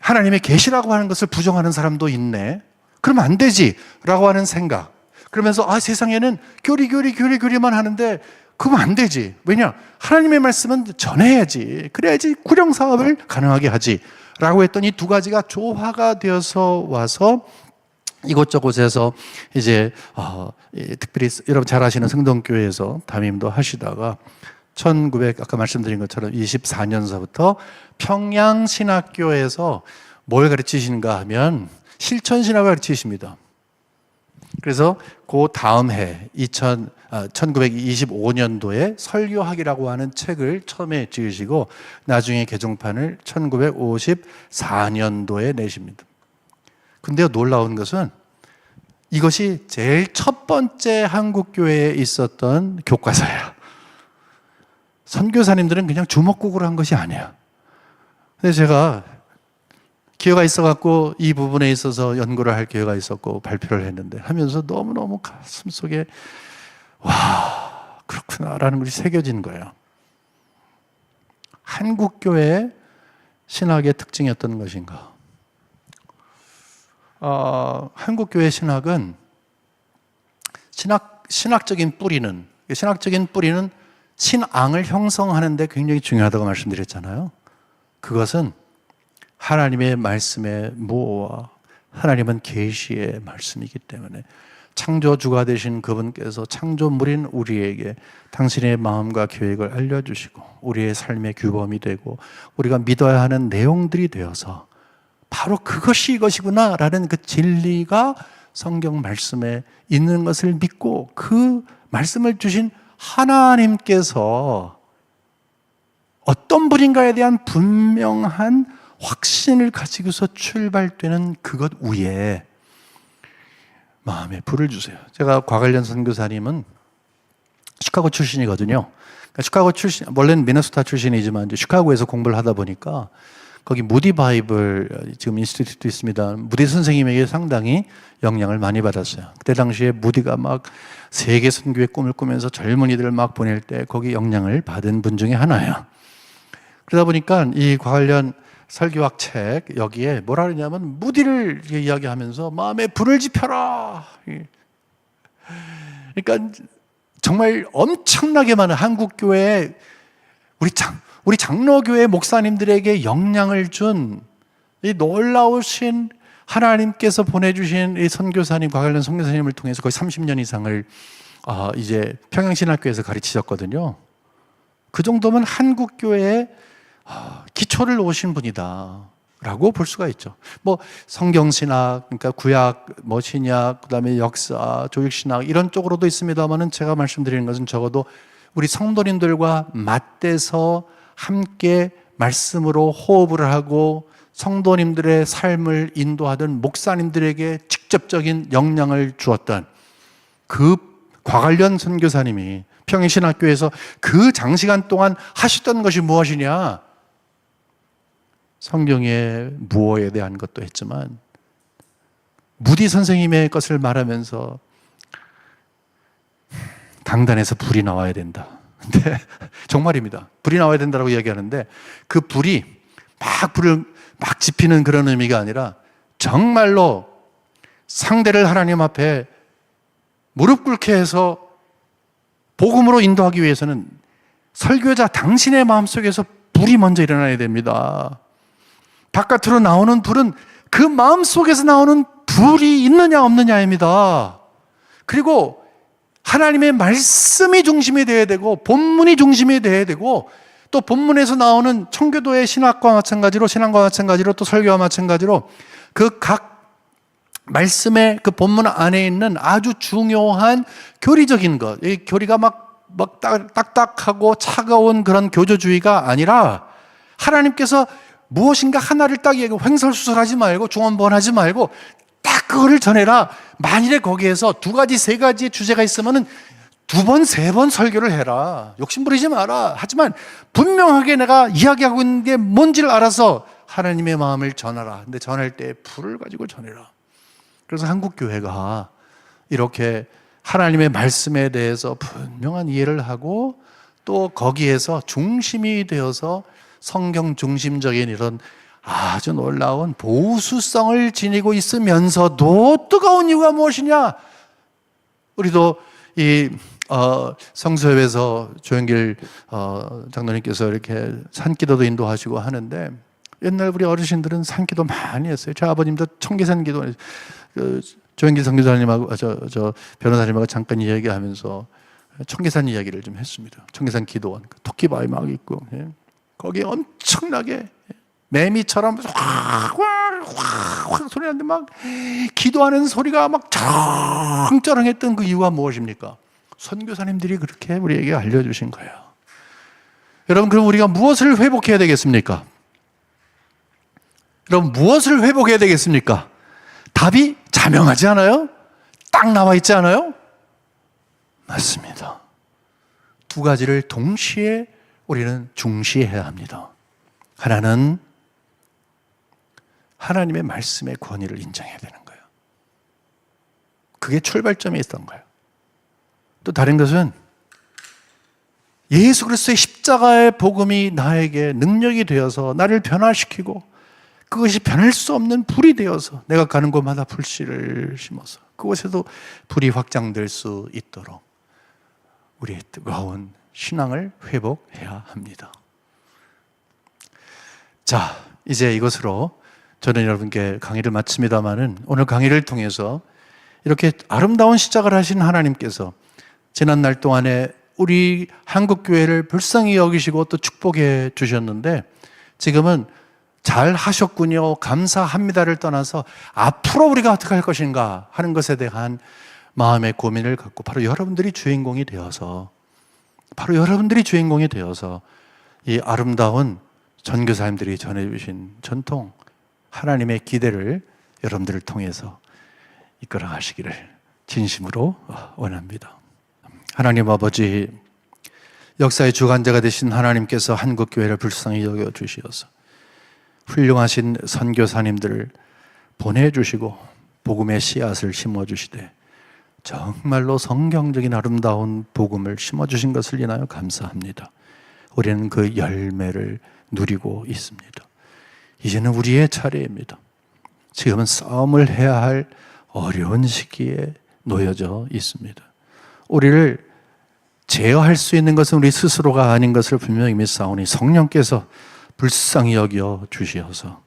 하나님의 계시라고 하는 것을 부정하는 사람도 있네. 그러면 안 되지 라고 하는 생각. 그러면서 세상에는 교리만 하는데 그러면 안 되지. 왜냐? 하나님의 말씀은 전해야지. 그래야지 구령 사업을 가능하게 하지 라고 했더니 두 가지가 조화가 되어서 와서 이곳저곳에서 이제 특별히 여러분 잘 아시는 성동교회에서 담임도 하시다가 아까 말씀드린 것처럼 24년서부터 평양신학교에서 뭘 가르치시는가 하면 실천신학을 가르치십니다. 그래서 그 다음 해 1925년도에 설교학이라고 하는 책을 처음에 지으시고 나중에 개종판을 1954년도에 내십니다. 근데 놀라운 것은 이것이 제일 첫 번째 한국교회에 있었던 교과서예요. 선교사님들은 그냥 주먹구구로 한 것이 아니야. 근데 제가 기회가 있어갖고 이 부분에 있어서 연구를 할 기회가 있었고 발표를 했는데 하면서 너무너무 가슴 속에 와, 그렇구나라는 것이 새겨진 거예요. 한국교회의 신학의 특징이 어떤 것인가? 한국교회 신학은 신학적인 뿌리는 신앙을 형성하는 데 굉장히 중요하다고 말씀드렸잖아요. 그것은 하나님의 말씀의 모호와 하나님은 계시의 말씀이기 때문에 창조주가 되신 그분께서 창조물인 우리에게 당신의 마음과 계획을 알려주시고 우리의 삶의 규범이 되고 우리가 믿어야 하는 내용들이 되어서 바로 그것이 이것이구나 라는 그 진리가 성경 말씀에 있는 것을 믿고 그 말씀을 주신 하나님께서 어떤 분인가에 대한 분명한 확신을 가지고서 출발되는 그것 위에 마음에 불을 주세요. 제가 과관련 선교사님은 시카고 출신이거든요. 그러니까 시카고 출신, 원래는 미네소타 출신이지만 이제 시카고에서 공부를 하다 보니까 거기 무디 바이블 지금 인스티튜트 있습니다. 무디 선생님에게 상당히 영향을 많이 받았어요. 그때 당시에 무디가 막 세계 선교의 꿈을 꾸면서 젊은이들을 막 보낼 때 거기 영향을 받은 분 중에 하나예요. 그러다 보니까 이 과관련 설교학 책 여기에 뭐라 그러냐면 무디를 이야기하면서 마음에 불을 지펴라. 그러니까 정말 엄청나게 많은 한국교회 우리 장로교회 목사님들에게 영향을 준 이 놀라우신 하나님께서 보내주신 이 선교사님, 과관련 선교사님을 통해서 거의 30년 이상을 이제 평양신학교에서 가르치셨거든요. 그 정도면 한국교회에 기초를 놓으신 분이다. 라고 볼 수가 있죠. 뭐 성경신학, 그러니까 구약, 뭐 신약, 그다음에 역사, 조직신학 이런 쪽으로도 있습니다만은 제가 말씀드리는 것은 적어도 우리 성도님들과 맞대서 함께 말씀으로 호흡을 하고 성도님들의 삶을 인도하던 목사님들에게 직접적인 영향을 주었던 그 과관련 선교사님이 평행신학교에서 그 장시간 동안 하셨던 것이 무엇이냐? 성경의 무엇에 대한 것도 했지만 무디 선생님의 것을 말하면서 강단에서 불이 나와야 된다. 근데 정말입니다. 불이 나와야 된다고 이야기하는데 그 불이 불을 막 지피는 그런 의미가 아니라 정말로 상대를 하나님 앞에 무릎 꿇게 해서 복음으로 인도하기 위해서는 설교자 당신의 마음속에서 불이 먼저 일어나야 됩니다. 바깥으로 나오는 불은 그 마음속에서 나오는 불이 있느냐 없느냐입니다. 그리고 하나님의 말씀이 중심이 되어야 되고 본문이 중심이 되어야 되고 또 본문에서 나오는 청교도의 신학과 마찬가지로 신앙과 마찬가지로 또 설교와 마찬가지로 그 각 말씀의 그 본문 안에 있는 아주 중요한 교리적인 것, 이 교리가 막 딱딱하고 차가운 그런 교조주의가 아니라 하나님께서 무엇인가 하나를 딱 얘기하고 횡설수설하지 말고 중언부언하지 말고 딱 그거를 전해라. 만일에 거기에서 두 가지, 세 가지의 주제가 있으면은 두 번, 세 번 설교를 해라. 욕심 부리지 마라. 하지만 분명하게 내가 이야기하고 있는 게 뭔지를 알아서 하나님의 마음을 전하라. 근데 전할 때 불을 가지고 전해라. 그래서 한국교회가 이렇게 하나님의 말씀에 대해서 분명한 이해를 하고 또 거기에서 중심이 되어서 성경 중심적인 이런 아주 놀라운 보수성을 지니고 있으면서도 뜨거운 이유가 무엇이냐? 우리도 이 성수협에서 조영길 장로님께서 이렇게 산기도도 인도하시고 하는데 옛날 우리 어르신들은 산기도 많이 했어요. 저 아버님도 청계산 기도 조영길 선교사님하고 저 변호사님하고 잠깐 이야기하면서 청계산 이야기를 좀 했습니다. 청계산 기도원 토끼바위 막 있고 거기에 엄청나게 매미처럼 확 소리 나는데 막 기도하는 소리가 막 쩌렁쩌렁했던 그 이유가 무엇입니까? 선교사님들이 그렇게 우리에게 알려주신 거예요. 여러분, 그럼 우리가 무엇을 회복해야 되겠습니까? 여러분, 무엇을 회복해야 되겠습니까? 답이 자명하지 않아요? 딱 나와 있지 않아요? 맞습니다. 두 가지를 동시에 우리는 중시해야 합니다. 하나는 하나님의 말씀의 권위를 인정해야 되는 거예요. 그게 출발점이 있던 거예요. 또 다른 것은 예수 그리스도의 십자가의 복음이 나에게 능력이 되어서 나를 변화시키고 그것이 변할 수 없는 불이 되어서 내가 가는 곳마다 불씨를 심어서 그곳에도 불이 확장될 수 있도록 우리의 뜨거운 신앙을 회복해야 합니다. 자, 이제 이것으로 저는 여러분께 강의를 마칩니다마는 오늘 강의를 통해서 이렇게 아름다운 시작을 하신 하나님께서 지난 날 동안에 우리 한국교회를 불쌍히 여기시고 또 축복해 주셨는데 지금은 잘 하셨군요, 감사합니다를 떠나서 앞으로 우리가 어떻게 할 것인가 하는 것에 대한 마음의 고민을 갖고 바로 여러분들이 주인공이 되어서 이 아름다운 전교사님들이 전해주신 전통 하나님의 기대를 여러분들을 통해서 이끌어 가시기를 진심으로 원합니다. 하나님 아버지, 역사의 주관자가 되신 하나님께서 한국교회를 불쌍히 여겨주시어서 훌륭하신 선교사님들을 보내주시고 복음의 씨앗을 심어주시되 정말로 성경적인 아름다운 복음을 심어주신 것을 인하여 감사합니다. 우리는 그 열매를 누리고 있습니다. 이제는 우리의 차례입니다. 지금은 싸움을 해야 할 어려운 시기에 놓여져 있습니다. 우리를 제어할 수 있는 것은 우리 스스로가 아닌 것을 분명히 믿사오니 성령께서 불쌍히 여겨 주시어서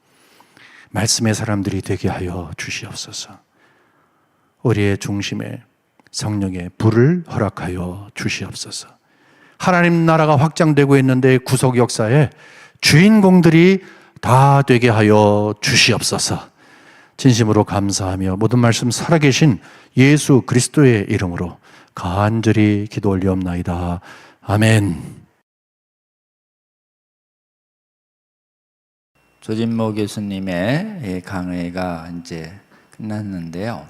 말씀의 사람들이 되게 하여 주시옵소서. 우리의 중심에 성령의 불을 허락하여 주시옵소서. 하나님 나라가 확장되고 있는데 구속 역사에 주인공들이 다 되게 하여 주시옵소서. 진심으로 감사하며 모든 말씀 살아계신 예수 그리스도의 이름으로 간절히 기도 올리옵나이다. 아멘. 조진모 교수님의 강의가 이제 끝났는데요.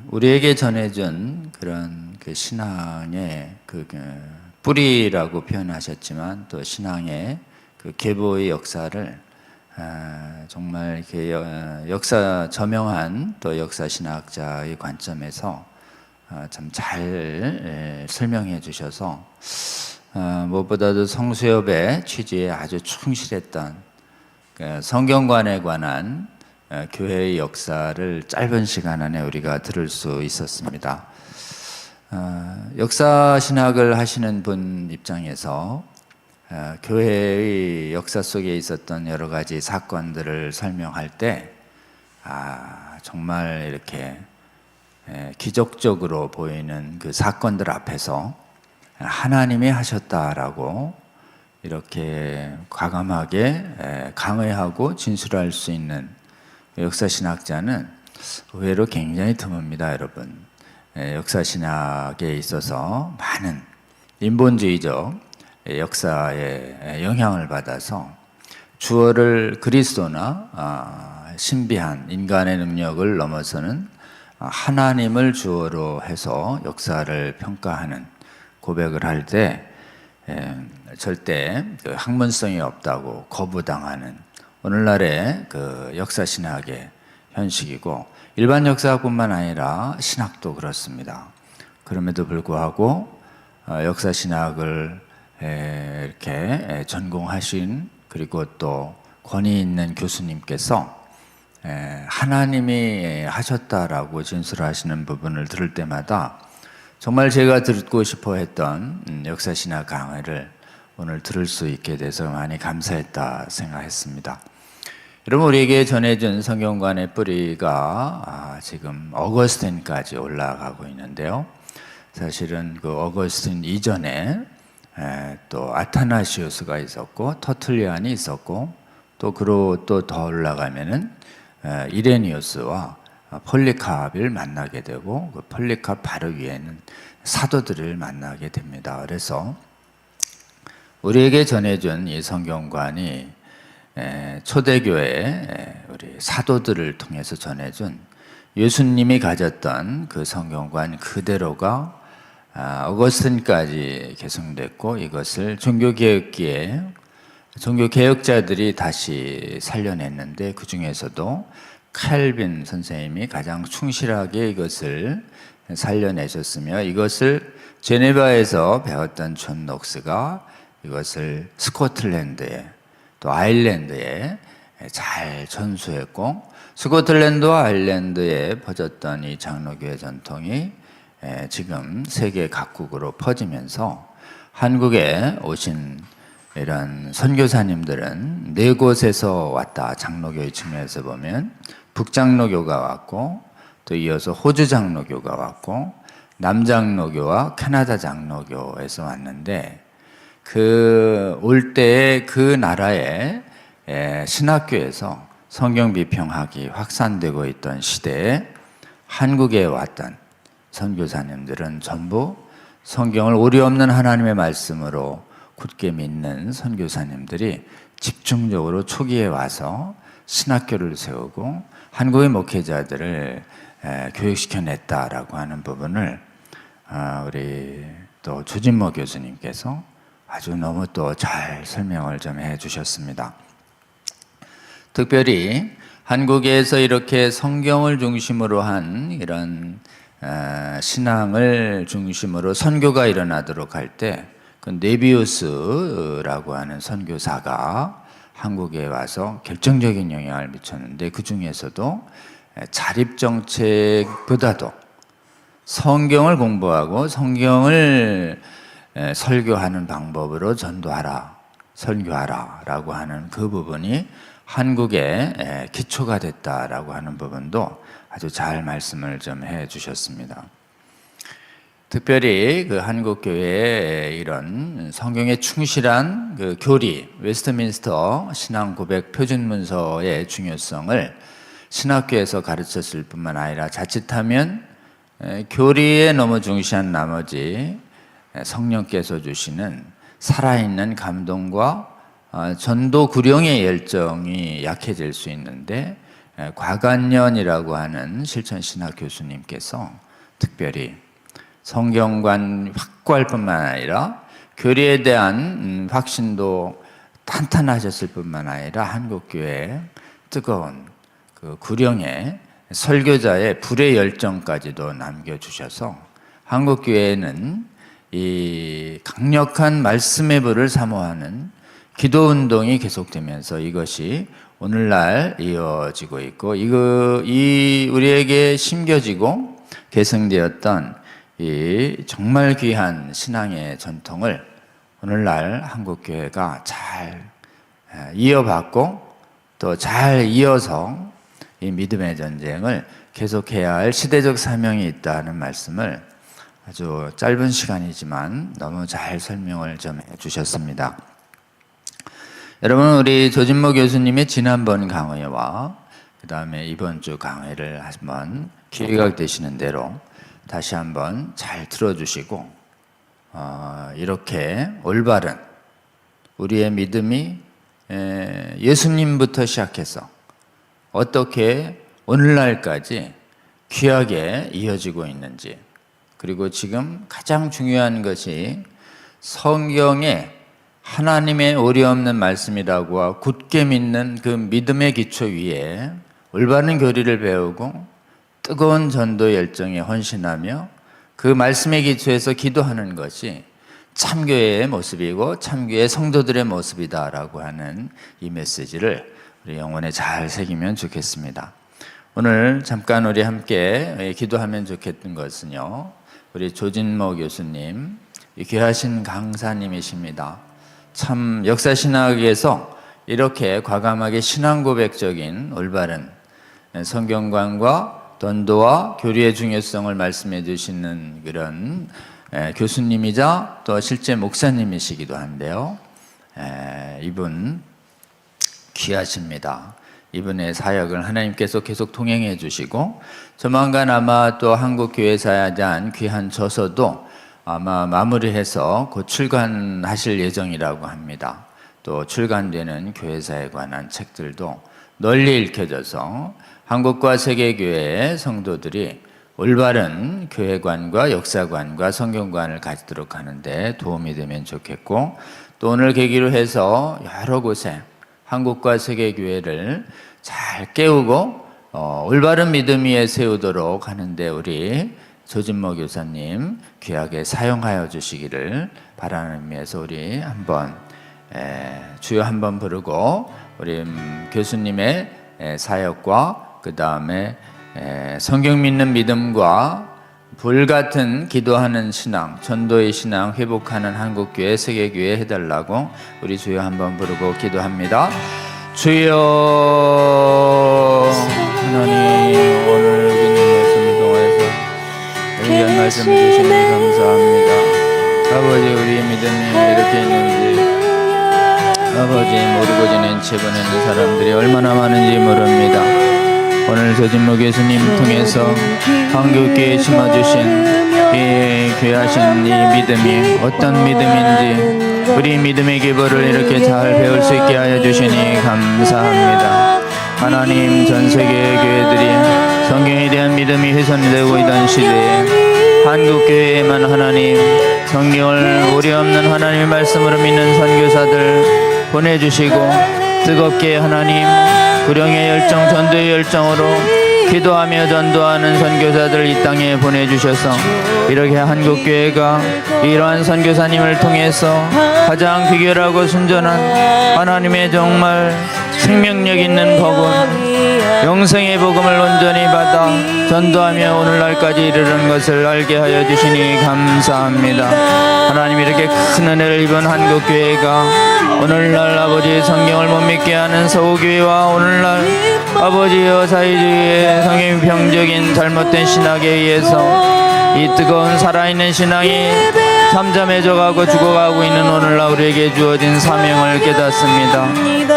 우리에게 전해준 그런 그 신앙의 뿌리라고 표현하셨지만 또 신앙의 그 계보의 역사를 정말 이렇게 역사 저명한 또 역사 신학자의 관점에서 참 잘 설명해 주셔서 무엇보다도 성수협의 취지에 아주 충실했던 성경관에 관한 교회의 역사를 짧은 시간 안에 우리가 들을 수 있었습니다. 역사 신학을 하시는 분 입장에서 교회의 역사 속에 있었던 여러 가지 사건들을 설명할 때 정말 이렇게 기적적으로 보이는 그 사건들 앞에서 하나님이 하셨다라고 이렇게 과감하게 강의하고 진술할 수 있는 역사신학자는 의외로 굉장히 드뭅니다, 여러분. 역사신학에 있어서 많은 인본주의적 역사에 영향을 받아서 주어를 그리스도나 신비한 인간의 능력을 넘어서는 하나님을 주어로 해서 역사를 평가하는 고백을 할 때 절대 그 학문성이 없다고 거부당하는 오늘날의 그 역사신학의 현식이고 일반 역사뿐만 아니라 신학도 그렇습니다. 그럼에도 불구하고 역사신학을 이렇게 전공하신 그리고 또 권위 있는 교수님께서 하나님이 하셨다라고 진술하시는 부분을 들을 때마다 정말 제가 듣고 싶어 했던 역사신학 강의를 오늘 들을 수 있게 돼서 많이 감사했다 생각했습니다. 여러분, 우리에게 전해준 성경관의 뿌리가 지금 어거스틴까지 올라가고 있는데요. 사실은 그 어거스틴 이전에 또 아타나시우스가 있었고 터툴리안이 있었고 또 그로 또 더 올라가면은 이레니우스와 폴리캅을 만나게 되고 그 폴리캅 바로 위에는 사도들을 만나게 됩니다. 그래서 우리에게 전해준 이 성경관이 초대교회 우리 사도들을 통해서 전해준 예수님이 가졌던 그 성경관 그대로가 어거스틴까지 계승됐고 이것을 종교개혁기에 종교개혁자들이 다시 살려냈는데 그 중에서도 칼빈 선생님이 가장 충실하게 이것을 살려내셨으며 이것을 제네바에서 배웠던 존 녹스가 이것을 스코틀랜드에 또 아일랜드에 잘 전수했고 스코틀랜드와 아일랜드에 퍼졌던 이 장로교회 전통이 지금 세계 각국으로 퍼지면서 한국에 오신 이런 선교사님들은 네 곳에서 왔다. 장로교의 측면에서 보면 북장로교가 왔고 또 이어서 호주 장로교가 왔고 남장로교와 캐나다 장로교에서 왔는데 그 올 때에 그 나라의 신학교에서 성경 비평학이 확산되고 있던 시대에 한국에 왔던 선교사님들은 전부 성경을 오류 없는 하나님의 말씀으로 굳게 믿는 선교사님들이 집중적으로 초기에 와서 신학교를 세우고 한국의 목회자들을 교육시켜냈다라고 하는 부분을 우리 또 조진모 교수님께서 아주 너무 또 잘 설명을 좀 해주셨습니다. 특별히 한국에서 이렇게 성경을 중심으로 한 이런 신앙을 중심으로 선교가 일어나도록 할 때 그 네비우스라고 하는 선교사가 한국에 와서 결정적인 영향을 미쳤는데 그 중에서도 자립정책보다도 성경을 공부하고 성경을 설교하는 방법으로 전도하라, 선교하라 라고 하는 그 부분이 한국의 기초가 됐다라고 하는 부분도 아주 잘 말씀을 좀 해 주셨습니다. 특별히 그 한국 교회의 이런 성경에 충실한 그 교리, 웨스트민스터 신앙 고백 표준 문서의 중요성을 신학교에서 가르쳤을 뿐만 아니라 자칫하면 교리에 너무 중시한 나머지 성령께서 주시는 살아있는 감동과 전도 구령의 열정이 약해질 수 있는데, 곽안년이라고 하는 실천신학 교수님께서 특별히 성경관 확고할 뿐만 아니라 교리에 대한 확신도 탄탄하셨을 뿐만 아니라 한국교회에 뜨거운 그 구령의 설교자의 불의 열정까지도 남겨주셔서 한국교회는 이 강력한 말씀의 불을 사모하는 기도운동이 계속되면서 이것이 오늘날 이어지고 있고, 우리에게 심겨지고 계승되었던 이 정말 귀한 신앙의 전통을 오늘날 한국교회가 잘 이어받고 또 잘 이어서 이 믿음의 전쟁을 계속해야 할 시대적 사명이 있다는 말씀을 아주 짧은 시간이지만 너무 잘 설명을 좀 해주셨습니다. 여러분, 우리 조진모 교수님의 지난번 강의와 그 다음에 이번 주 강의를 한번 기회가 되시는 대로 다시 한번 잘 들어주시고, 이렇게 올바른 우리의 믿음이 예수님부터 시작해서 어떻게 오늘날까지 귀하게 이어지고 있는지, 그리고 지금 가장 중요한 것이 성경에 하나님의 오류없는 말씀이라고 굳게 믿는 그 믿음의 기초 위에 올바른 교리를 배우고 뜨거운 전도 열정에 헌신하며 그 말씀의 기초에서 기도하는 것이 참교회의 모습이고 참교회 성도들의 모습이다라고 하는 이 메시지를 우리 영혼에 잘 새기면 좋겠습니다. 오늘 잠깐 우리 함께 기도하면 좋겠던 것은요, 우리 조진모 교수님, 귀하신 강사님이십니다. 참 역사신학에서 이렇게 과감하게 신앙고백적인 올바른 성경관과 전도와 교리의 중요성을 말씀해 주시는 그런 교수님이자 또 실제 목사님이시기도 한데요. 이분 귀하십니다. 이분의 사역을 하나님께서 계속 동행해 주시고, 조만간 아마 또 한국교회사에 대한 귀한 저서도 아마 마무리해서 곧 출간하실 예정이라고 합니다. 또 출간되는 교회사에 관한 책들도 널리 읽혀져서 한국과 세계교회의 성도들이 올바른 교회관과 역사관과 성경관을 가지도록 하는데 도움이 되면 좋겠고, 또 오늘 계기로 해서 여러 곳에 한국과 세계교회를 잘 깨우고 올바른 믿음 위에 세우도록 하는데 우리 조진모 교사님 귀하게 사용하여 주시기를 바라는 의미에서 우리 한번 주여 한번 부르고 우리 교수님의 사역과 그 다음에 성경 믿는 믿음과 불같은 기도하는 신앙, 전도의 신앙 회복하는 한국교회, 세계교회 해달라고 우리 주여 한번 부르고 기도합니다. 주여 하나님, 오늘 여기 있는 말씀을 통해서 귀한 말씀 주시니 감사합니다. 아버지, 우리의 믿음이 이렇게 있는지 아버지 모르고 지낸 채 보내는 사람들이 얼마나 많은지 모릅니다. 오늘 조진모 교수님 통해서 한국교회에 심어주신 이 귀하신 이 믿음이 어떤 믿음인지 우리 믿음의 기보를 이렇게 잘 배울 수 있게 하여 주시니 감사합니다. 하나님, 전 세계의 교회들이 성경에 대한 믿음이 훼손되고 있던 시대에 한국교회에만 하나님 성경을 오류없는 하나님의 말씀으로 믿는 선교사들 보내주시고, 뜨겁게 하나님 구령의 열정, 전도의 열정으로 기도하며 전도하는 선교사들 이 땅에 보내주셔서 이렇게 한국교회가 이러한 선교사님을 통해서 가장 비결하고 순전한 하나님의 정말 생명력 있는 복음, 영생의 복음을 온전히 받아 전도하며 오늘날까지 이르는 것을 알게 하여 주시니 감사합니다. 하나님, 이렇게 큰 은혜를 입은 한국교회가 오늘날 아버지 성경을 못 믿게 하는 서구교회와 오늘날 아버지여 사회주의의 성경병적인 잘못된 신학에 의해서 이 뜨거운 살아있는 신앙이 잠잠해져가고 죽어가고 있는 오늘날 우리에게 주어진 사명을 깨닫습니다.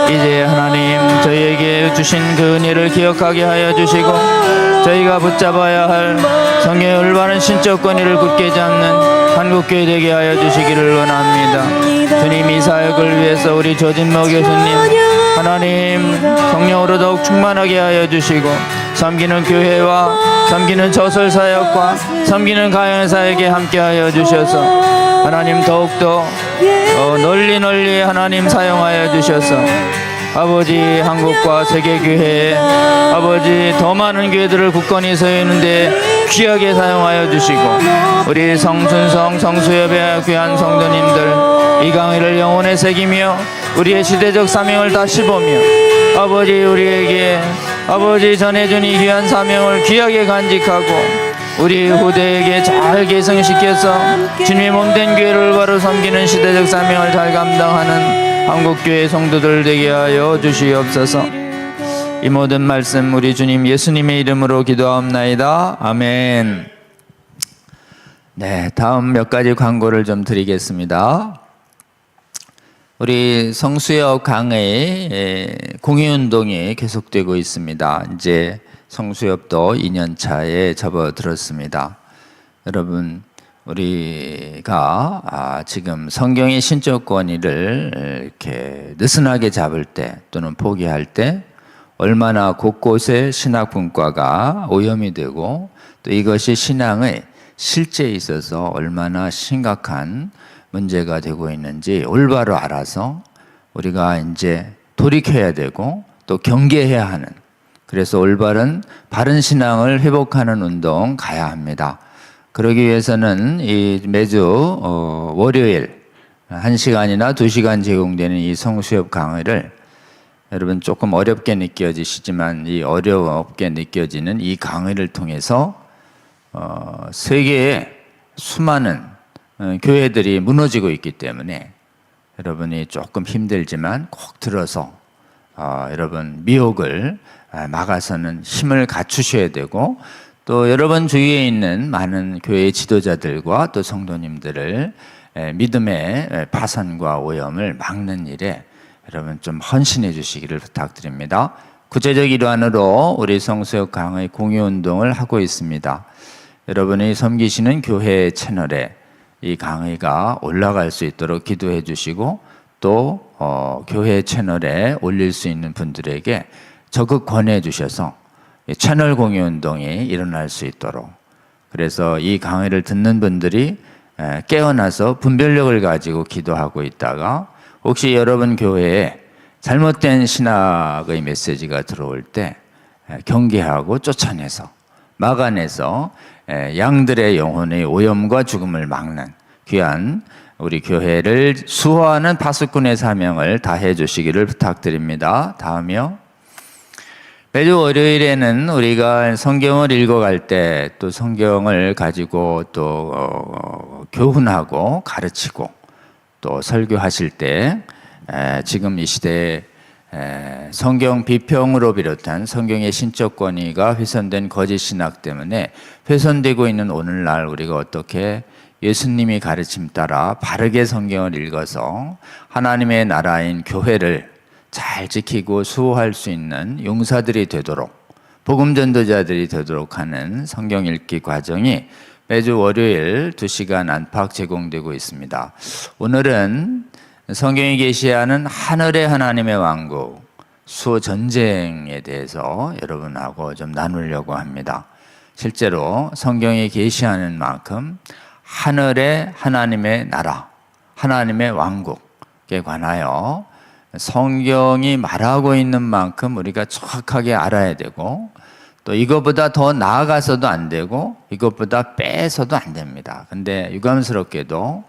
이제 하나님 저희에게 주신 그 은혜를 기억하게 하여 주시고 저희가 붙잡아야 할 성경의 올바른 신적 권위를 굳게 잡는 한국교회 되게 하여 주시기를 원합니다. 주님 이 사역을 위해서 우리 조진모 교수님 하나님 성령으로 더욱 충만하게 하여 주시고 섬기는 교회와 섬기는 저설 사역과 섬기는 가정 사역에 함께 하여 주셔서 하나님 더욱더 널리 하나님 사용하여 주셔서 아버지 한국과 세계교회에 아버지 더 많은 교회들을 굳건히 세우는데 귀하게 사용하여 주시고 우리 성순성 성수협의 귀한 성도님들 이 강의를 영혼에 새기며 우리의 시대적 사명을 다시 보며 아버지 우리에게 아버지 전해준 이 귀한 사명을 귀하게 간직하고 우리 후대에게 잘 계승시켜서 주님의 몸된 교회를 바로 섬기는 시대적 사명을 잘 감당하는 한국교회 성도들 되게 하여 주시옵소서. 이 모든 말씀 우리 주님 예수님의 이름으로 기도하옵나이다. 아멘. 네, 다음 몇 가지 광고를 좀 드리겠습니다. 우리 성수협 강의 공유운동이 계속되고 있습니다. 이제 성수협도 2년 차에 접어들었습니다. 여러분 우리가 지금 성경의 신적 권위를 이렇게 느슨하게 잡을 때 또는 포기할 때 얼마나 곳곳에 신학 분과가 오염이 되고 또 이것이 신앙의 실제에 있어서 얼마나 심각한 문제가 되고 있는지 올바로 알아서 우리가 이제 돌이켜야 되고 또 경계해야 하는, 그래서 올바른 바른 신앙을 회복하는 운동 가야 합니다. 그러기 위해서는 이 매주 월요일 1시간이나 2시간 제공되는 이 성수협 강의를 여러분 조금 어렵게 느껴지시지만 이 어렵게 느껴지는 이 강의를 통해서 세계의 수많은 교회들이 무너지고 있기 때문에 여러분이 조금 힘들지만 꼭 들어서 여러분 미혹을 막아서는 힘을 갖추셔야 되고 또 여러분 주위에 있는 많은 교회 지도자들과 또 성도님들을 믿음의 파산과 오염을 막는 일에 여러분 좀 헌신해 주시기를 부탁드립니다. 구체적 일환으로 우리 성수협 강의 공유운동을 하고 있습니다. 여러분이 섬기시는 교회 채널에 이 강의가 올라갈 수 있도록 기도해 주시고 또 교회 채널에 올릴 수 있는 분들에게 적극 권해 주셔서 채널 공유 운동이 일어날 수 있도록, 그래서 이 강의를 듣는 분들이 깨어나서 분별력을 가지고 기도하고 있다가 혹시 여러분 교회에 잘못된 신학의 메시지가 들어올 때 경계하고 쫓아내서 막아내서 양들의 영혼의 오염과 죽음을 막는 귀한 우리 교회를 수호하는 파수꾼의 사명을 다해 주시기를 부탁드립니다. 다음이요. 매주 월요일에는 우리가 성경을 읽어갈 때 또 성경을 가지고 또 교훈하고 가르치고 또 설교하실 때 지금 이 시대에 성경 비평으로 비롯한 성경의 신적 권위가 훼손된 거짓 신학 때문에 훼손되고 있는 오늘날 우리가 어떻게 예수님이 가르침 따라 바르게 성경을 읽어서 하나님의 나라인 교회를 잘 지키고 수호할 수 있는 용사들이 되도록, 복음 전도자들이 되도록 하는 성경 읽기 과정이 매주 월요일 2시간 안팎 제공되고 있습니다. 오늘은 성경이 계시하는 하늘의 하나님의 왕국 수호 전쟁에 대해서 여러분하고 좀 나누려고 합니다. 실제로 성경이 계시하는 만큼 하늘의 하나님의 나라, 하나님의 왕국에 관하여 성경이 말하고 있는 만큼 우리가 정확하게 알아야 되고 또 이것보다 더 나아가서도 안 되고 이것보다 빼서도 안 됩니다. 근데 유감스럽게도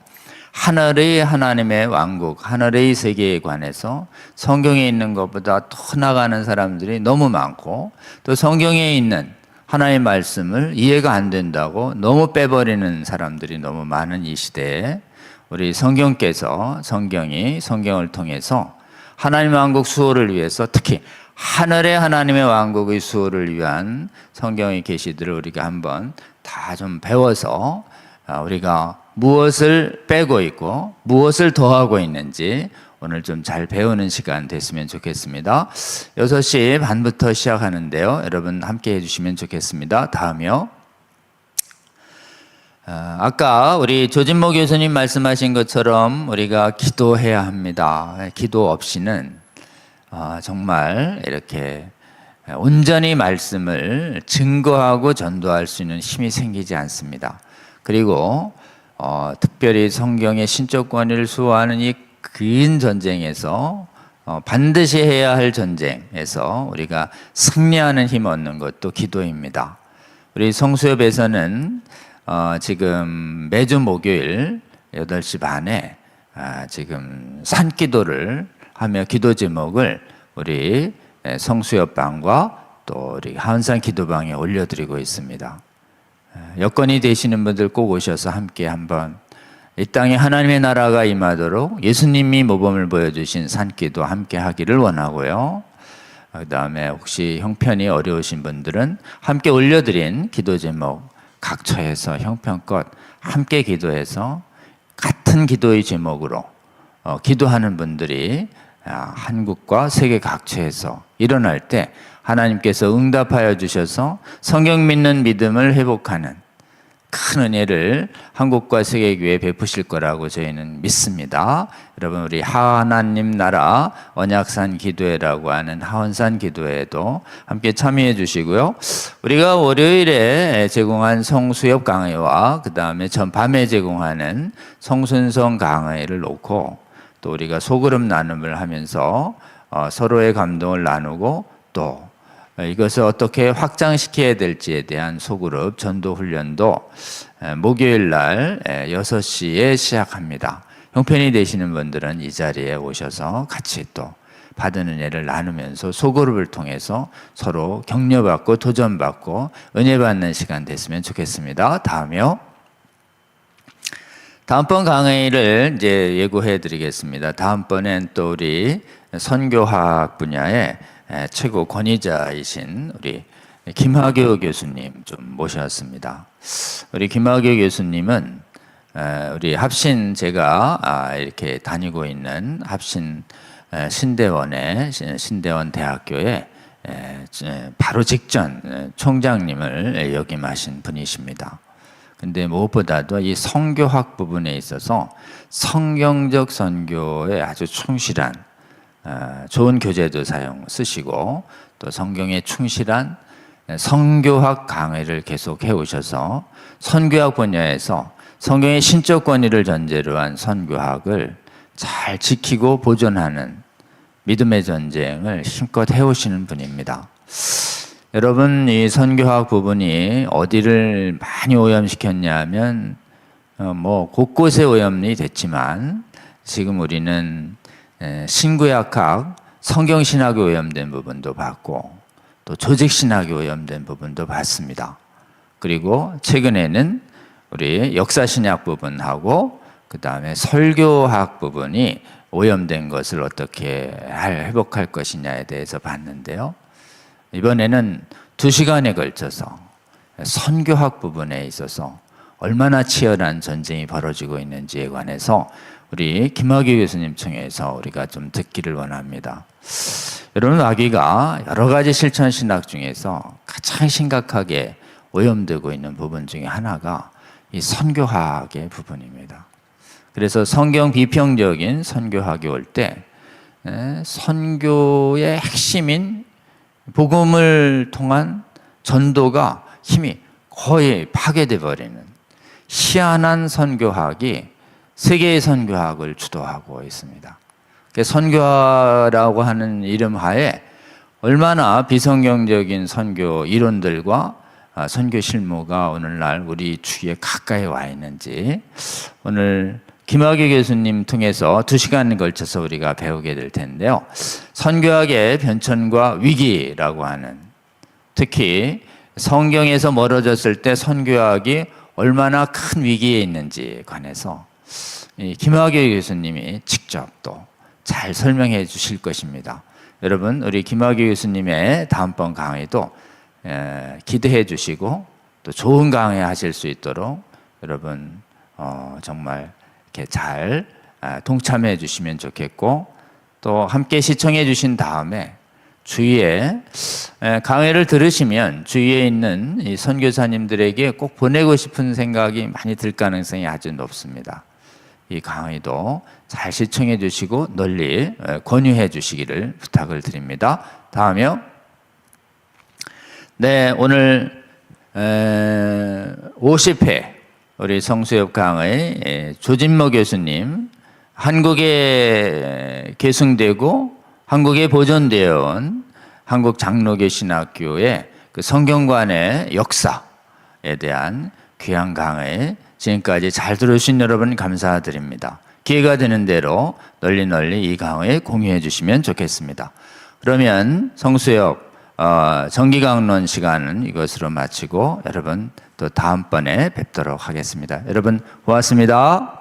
하늘의 하나님의 왕국, 하늘의 세계에 관해서 성경에 있는 것보다 더 나가는 사람들이 너무 많고 또 성경에 있는 하나님의 말씀을 이해가 안 된다고 너무 빼버리는 사람들이 너무 많은 이 시대에 우리 성경께서 성경을 통해서 하나님의 왕국 수호를 위해서 특히 하늘의 하나님의 왕국의 수호를 위한 성경의 계시들을 우리가 한번 다 좀 배워서 우리가 무엇을 빼고 있고 무엇을 더하고 있는지 오늘 좀 잘 배우는 시간 됐으면 좋겠습니다. 6시 반부터 시작하는데요. 여러분 함께 해주시면 좋겠습니다. 다음이요. 아까 우리 조진모 교수님 말씀하신 것처럼 우리가 기도해야 합니다. 기도 없이는 정말 이렇게 온전히 말씀을 증거하고 전도할 수 있는 힘이 생기지 않습니다. 그리고 특별히 성경의 신적 권위를 수호하는 이 긴 전쟁에서 반드시 해야 할 전쟁에서 우리가 승리하는 힘 얻는 것도 기도입니다. 우리 성수협에서는 지금 매주 목요일 8시 반에 지금 산기도를 하며 기도 제목을 우리 성수협방과 또 우리 하은산 기도방에 올려드리고 있습니다. 여건이 되시는 분들 꼭 오셔서 함께 한번 이 땅에 하나님의 나라가 임하도록 예수님이 모범을 보여주신 산기도 함께 하기를 원하고요. 그 다음에 혹시 형편이 어려우신 분들은 함께 올려드린 기도 제목 각처에서 형편껏 함께 기도해서 같은 기도의 제목으로 기도하는 분들이 한국과 세계 각처에서 일어날 때 하나님께서 응답하여 주셔서 성경 믿는 믿음을 회복하는 큰 은혜를 한국과 세계교회에 베푸실 거라고 저희는 믿습니다. 여러분 우리 하나님 나라 언약산 기도회라고 하는 하원산 기도회에도 함께 참여해 주시고요. 우리가 월요일에 제공한 성수협 강의와 그 다음에 전 밤에 제공하는 성순성 강의를 놓고 또 우리가 소그룹 나눔을 하면서 서로의 감동을 나누고 또 이것을 어떻게 확장시켜야 될지에 대한 소그룹 전도 훈련도 목요일 날 6시에 시작합니다. 형편이 되시는 분들은 이 자리에 오셔서 같이 또 받은 은혜를 나누면서 소그룹을 통해서 서로 격려받고 도전받고 은혜 받는 시간 됐으면 좋겠습니다. 다음이요. 다음번 강의를 이제 예고해 드리겠습니다. 다음번엔 또 우리 선교학 분야의 최고 권위자이신 우리 김학효 교수님 좀 모셨습니다. 우리 김학효 교수님은 우리 합신 제가 이렇게 다니고 있는 합신 신대원의 신대원 대학교의 바로 직전 총장님을 역임하신 분이십니다. 근데 무엇보다도 이 선교학 부분에 있어서 성경적 선교에 아주 충실한 좋은 교재도 쓰시고 또 성경에 충실한 선교학 강의를 계속 해오셔서 선교학 분야에서 성경의 신적 권위를 전제로 한 선교학을 잘 지키고 보존하는 믿음의 전쟁을 힘껏 해오시는 분입니다. 여러분 이 선교학 부분이 어디를 많이 오염시켰냐면 뭐 곳곳에 오염이 됐지만 지금 우리는 신구약학, 성경신학이 오염된 부분도 봤고 또 조직신학이 오염된 부분도 봤습니다. 그리고 최근에는 우리 역사신약 부분하고 그 다음에 설교학 부분이 오염된 것을 어떻게 회복할 것이냐에 대해서 봤는데요. 이번에는 2시간에 걸쳐서 선교학 부분에 있어서 얼마나 치열한 전쟁이 벌어지고 있는지에 관해서 우리 김학의 교수님 통해서 우리가 좀 듣기를 원합니다. 여러분 마귀가 여러 가지 실천 신학 중에서 가장 심각하게 오염되고 있는 부분 중에 하나가 이 선교학의 부분입니다. 그래서 성경 비평적인 선교학이 올 때 선교의 핵심인 복음을 통한 전도가 힘이 거의 파괴돼 버리는 희한한 선교학이 세계의 선교학을 주도하고 있습니다. 선교라고 하는 이름 하에 얼마나 비성경적인 선교 이론들과 선교 실무가 오늘날 우리 주위에 가까이 와 있는지 오늘 김학의 교수님 통해서 2시간에 걸쳐서 우리가 배우게 될 텐데요. 선교학의 변천과 위기라고 하는 특히 성경에서 멀어졌을 때 선교학이 얼마나 큰 위기에 있는지에 관해서 김학의 교수님이 직접 또 잘 설명해 주실 것입니다. 여러분 우리 김학의 교수님의 다음번 강의도 기대해 주시고 또 좋은 강의 하실 수 있도록 여러분 정말 이렇게 잘 동참해 주시면 좋겠고, 또 함께 시청해 주신 다음에 주위에 강의를 들으시면 주위에 있는 이 선교사님들에게 꼭 보내고 싶은 생각이 많이 들 가능성이 아주 높습니다. 이 강의도 잘 시청해 주시고 널리 권유해 주시기를 부탁을 드립니다. 다음이요. 네, 오늘 50회 우리 성수협 강의 조진모 교수님, 한국에 계승되고 한국에 보존되어 온 한국 장로교 신학교의 그 성경관의 역사에 대한 귀한 강의 지금까지 잘 들으신 여러분 감사드립니다. 기회가 되는 대로 널리 이 강의 공유해 주시면 좋겠습니다. 그러면 성수협 정기강론 시간은 이것으로 마치고 여러분 또 다음번에 뵙도록 하겠습니다. 여러분 고맙습니다.